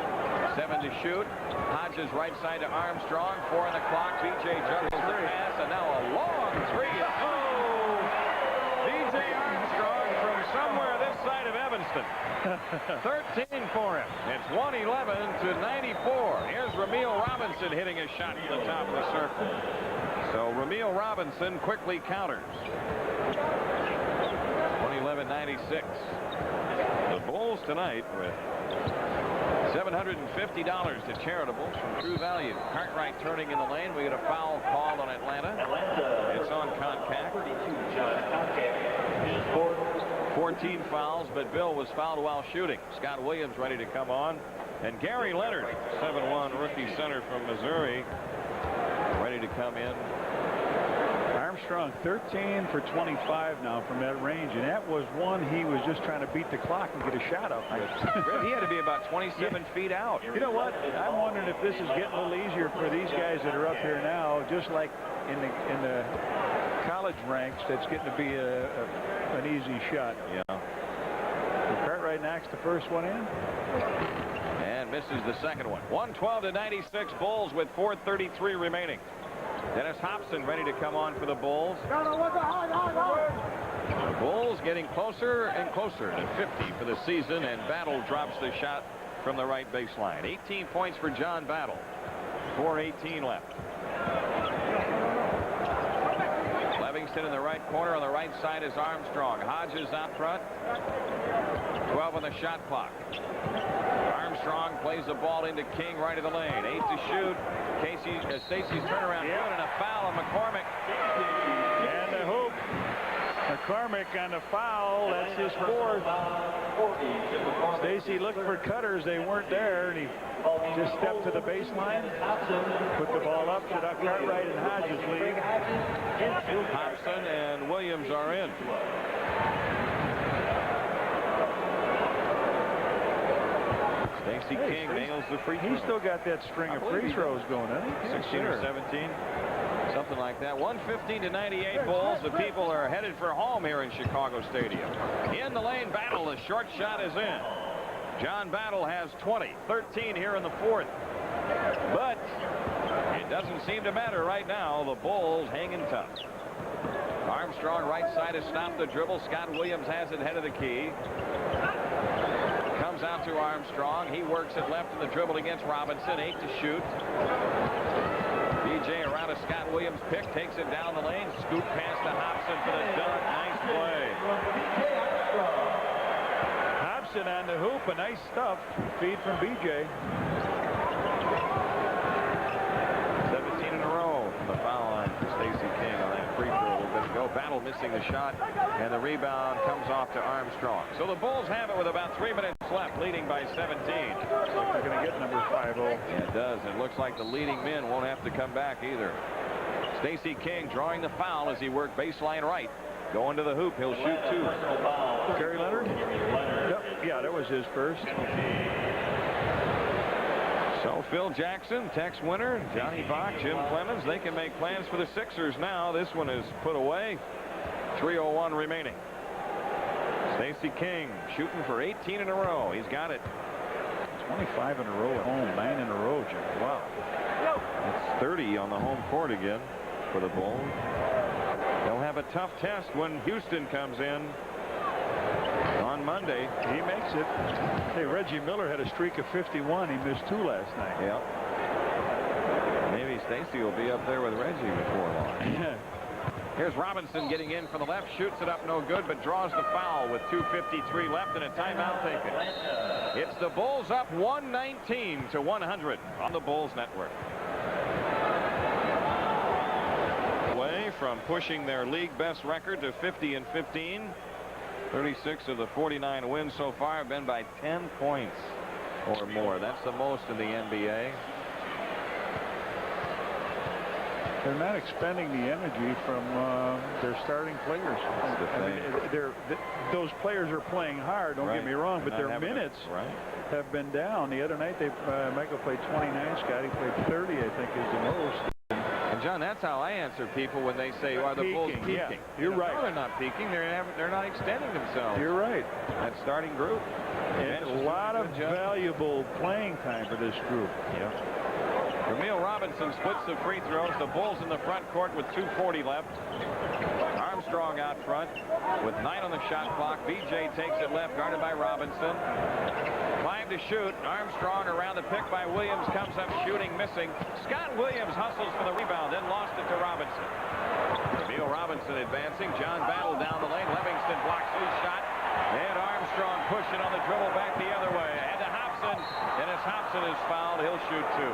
7 to shoot. Hodges right side to Armstrong. 4 on the clock. BJ juggles the pass, and now a long 3. Oh! BJ Armstrong from somewhere this side of Evanston. 13 for him. It's 111-94. Here's Ramil Robinson hitting a shot to the top of the circle. So Ramil Robinson quickly counters. 111-96. The Bulls tonight with $750 to charitables from True Value. Cartwright turning in the lane. We get a foul called on Atlanta. It's on Koncak. 14 fouls, but Bill was fouled while shooting. Scott Williams ready to come on. And Gary Leonard, 7'1" rookie center from Missouri, ready to come in. Armstrong 13 for 25 now from that range, and that was one he was just trying to beat the clock and get a shot up with. He had to be about 27 feet out. You know what? I'm wondering if this is getting a little easier for these guys that are up here now, just like in the college ranks. That's getting to be an easy shot. Yeah. Cartwright knocks the first one in. And misses the second one. 112-96 Bulls with 4:33 remaining. Dennis Hobson ready to come on for the Bulls. The Bulls getting closer and closer to 50 for the season, and Battle drops the shot from the right baseline. 18 points for John Battle. 4:18 left. Livingston in the right corner. On the right side is Armstrong. Hodges out front. 12 on the shot clock. Armstrong plays the ball into King right of the lane. 8 to shoot. Stacey's turnaround good, and a foul on McCormick. And the hoop. McCormick on the foul. That's his fourth. Stacy looked for cutters. They weren't there, and he just stepped to the baseline, put the ball up, to Cartwright and Hodges lead. Hobson and Williams are in. Stacey King nails the free throw. He's still got that string of free throws going, hasn't he? 16 or 17. Something like that. 115 to 98 Bulls. The people are headed for home here in Chicago Stadium. In the lane battle, the short shot is in. John Battle has 20, 13 here in the fourth. But it doesn't seem to matter right now. The Bulls hanging tough. Armstrong right side has stopped the dribble. Scott Williams has it head of the key. Comes out to Armstrong. He works it left in the dribble against Robinson. 8 to shoot. DJ around a Scott Williams pick, takes it down the lane, scoop pass to Hobson for the dunk. Nice play. Hobson on the hoop, a nice stuff. Feed from BJ. 17 in a row from the foul line for Stacey King on that free throw a little bit ago. Battle missing the shot, and the rebound comes off to Armstrong. So the Bulls have it with about 3 minutes left, leading by 17. Looks like they're going to get number 5-0. Yeah, it does. It looks like the leading men won't have to come back either. Stacey King drawing the foul as he worked baseline right. Going to the hoop. He'll shoot 2. Kerry Leonard? Yep. Yeah, that was his first. So Phil Jackson, Tex Winter, Johnny Bach, Jim Clemens, they can make plans for the Sixers now. This one is put away. 3:01 remaining. Stacey King shooting for 18 in a row. He's got it. 25 in a row at home, 9 in a row, Jim. Wow. That's 30 on the home court again for the Bulls. They'll have a tough test when Houston comes in on Monday. He makes it. Hey, Reggie Miller had a streak of 51. He missed 2 last night. Yeah. Maybe Stacey will be up there with Reggie before long. Here's Robinson getting in from the left, shoots it up no good, but draws the foul with 2:53 left and a timeout taken. It's the Bulls up 119 to 100 on the Bulls Network. Away from pushing their league best record to 50 and 15. 36 of the 49 wins so far have been by 10 points or more. That's the most in the NBA. They're not expending the energy from their starting players. Those players are playing hard, don't get me wrong, but their minutes have been down. The other night, Michael played 29, Scotty played 30, I think is the most. And John, that's how I answer people when they say, "Are the Bulls peaking?" Yeah, you're right. No, they're not peaking. They're not extending themselves. You're right. That starting group. And a lot of valuable playing time for this group. Yeah. Ramil Robinson splits the free throws. The Bulls in the front court with 2:40 left. Armstrong out front with 9 on the shot clock. BJ takes it left, guarded by Robinson. 5 to shoot. Armstrong around the pick by Williams, comes up shooting, missing. Scott Williams hustles for the rebound, then lost it to Robinson. Ramil Robinson advancing. John Battle down the lane. Livingston blocks his shot. And Armstrong pushing on the dribble back the other way. Ahead to Hobson. And as Hobson is fouled, he'll shoot 2.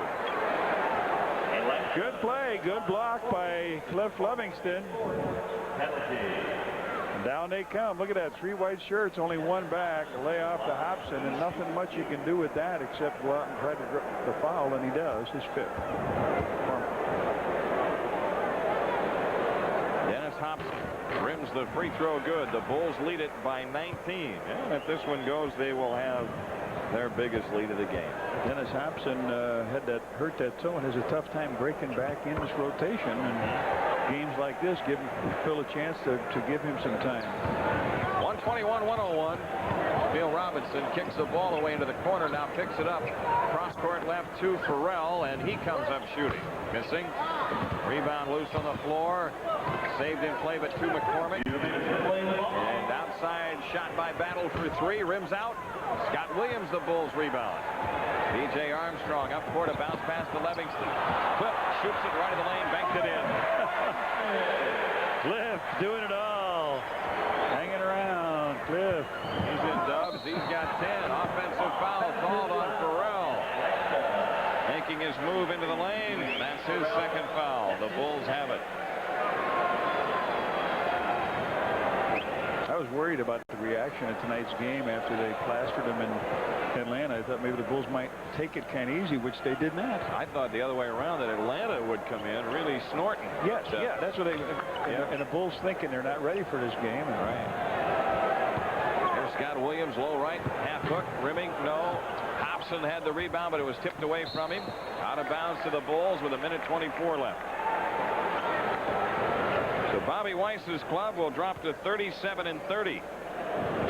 Good play, good block by Cliff Livingston. And down they come. Look at that, 3 white shirts, only 1 back. A lay off to Hobson, and nothing much you can do with that except go out and try to grip the foul, and he does. His 5th. Dennis Hobson rims the free throw good. The Bulls lead it by 19. And if this one goes, they will have their biggest lead of the game. Dennis Hobson hurt that toe and has a tough time breaking back in this rotation. And games like this give Phil a chance to give him some time. 121-101. Bill Robinson kicks the ball away into the corner. Now picks it up. Cross court left to Farrell, and he comes up shooting. Missing. Rebound loose on the floor. Saved in play, but to McCormick. And outside shot by Battle for 3. Rims out. Scott Williams, the Bulls rebound. B.J. Armstrong up court, a bounce pass to Livingston. Cliff shoots it right in the lane, banked it in. Cliff doing it all. Hanging around. Cliff. He's in dubs. He's got 10. Offensive foul called on Farrell. Making his move into the lane. That's his 2nd foul. The Bulls have it. was worried about the reaction of tonight's game after they plastered them in Atlanta. I thought maybe the Bulls might take it kind of easy, which they did not. I thought the other way around, that Atlanta would come in really snorting. Yes, yeah, that's what they. And the Bulls thinking they're not ready for this game. And Here's Scott Williams, low right, half hook, rimming, no. Hobson had the rebound, but it was tipped away from him. Out of bounds to the Bulls with 1:24 left. So Bobby Weiss's club will drop to 37-30,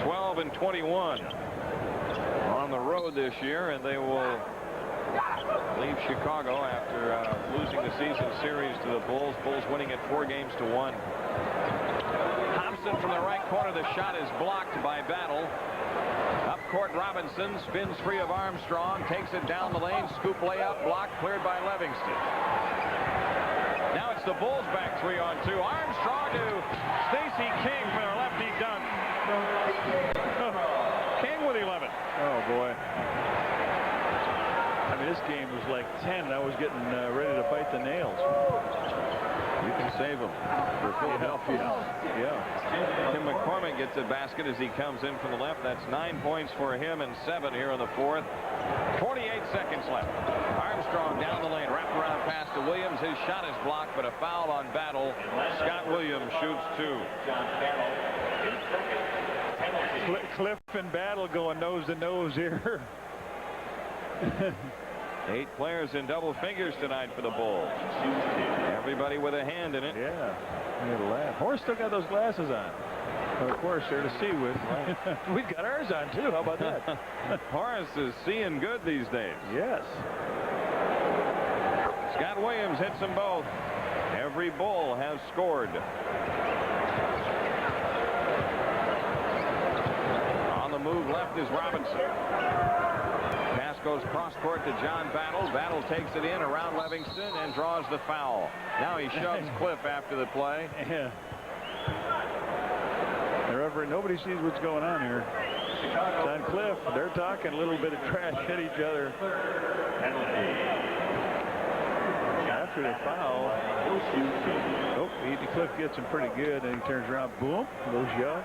12-21 on the road this year, and they will leave Chicago after losing the season series to the Bulls. Bulls winning it 4-1. Hobson from the right corner. The shot is blocked by Battle. Up court, Robinson spins free of Armstrong, takes it down the lane, scoop layup, blocked, cleared by Livingston. Now it's the Bulls back 3-on-2. Armstrong to Stacey King for their lefty dunk. King with 11. oh boy. I mean, this game was like 10, and I was getting ready to bite the nails. You can save them for Philadelphia. Yeah. Tim McCormick gets a basket as he comes in from the left. That's 9 points for him and 7 here in the fourth. 48 seconds left. Armstrong down the lane, wrapped around pass to Williams. His shot is blocked, but a foul on Battle. Scott Williams shoots 2. Cliff and Battle going nose to nose here. 8 players in double figures tonight for the Bulls. Everybody with a hand in it. Yeah. You had a laugh. Horace still got those glasses on. Of course, they're to see with. We've got ours on too. How about that? Horace is seeing good these days. Yes. Scott Williams hits them both. Every Bull has scored. On the move left is Robinson. Pass goes cross court to John Battle. Battle takes it in around Livingston and draws the foul. Now he shoves Cliff after the play. Yeah. Nobody sees what's going on here. It's on Cliff. They're talking a little bit of trash at each other. After the foul. Oh, Cliff gets him pretty good, and he turns around. Boom. Goes Young.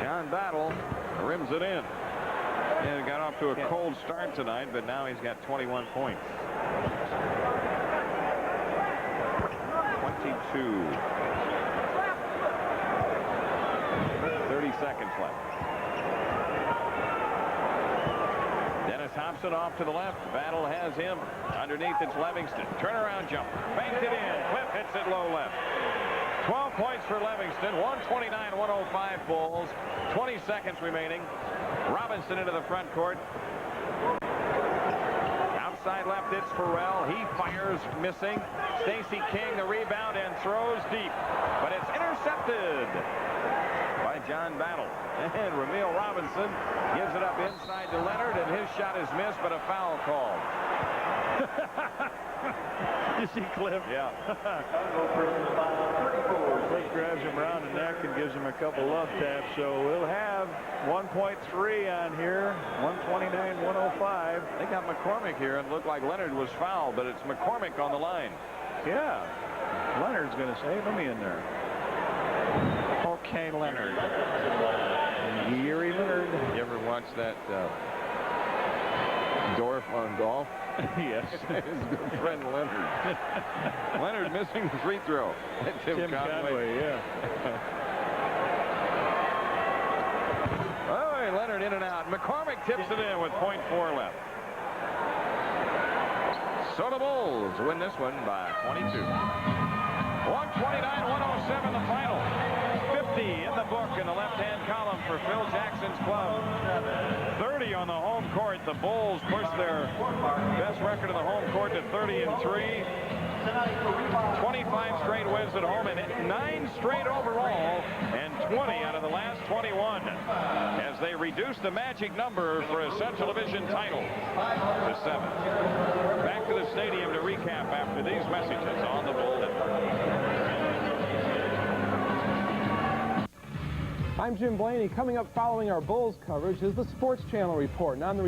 John Battle rims it in. And got off to a cold start tonight, but now he's got 21 points. 22. 30 seconds left. Dennis Hobson off to the left. Battle has him. Underneath it's Livingston. Turnaround jump. Banked it in. Cliff hits it low left. 12 points for Livingston. 129-105 Bulls. 20 seconds remaining. Robinson into the front court. Outside left, it's Farrell. He fires, missing. Stacey King the rebound and throws deep. But it's intercepted by John Battle. And Ramil Robinson gives it up inside to Leonard, and his shot is missed, but a foul called. You see Cliff? Yeah. Cliff grabs him around the neck and gives him a couple love taps. So we'll have 1.3 on here. 129-105. They got McCormick here, and looked like Leonard was fouled, but it's McCormick on the line. Yeah. Leonard's going to say, let me in there. Okay, Leonard. Erie Leonard. You ever watch that Dorf on golf? Yes. His good friend Leonard. Leonard missing the free throw. Tim Conway. Yeah. Oh, Leonard in and out. McCormick tips it in with .4 left. So the Bulls win this one by 22. 129-107 the final. 50 in the book in the left-hand column for Phil Jackson's club. 30 on the home court. The Bulls push their best record in the home court to 30-3. 25 straight wins at home and 9 straight overall, and 20 out of the last 21 as they reduce the magic number for a Central Division title to 7. Back to the stadium to recap after these messages on the Bull Network. I'm Jim Blaney. Coming up following our Bulls coverage is the Sports Channel report. And on the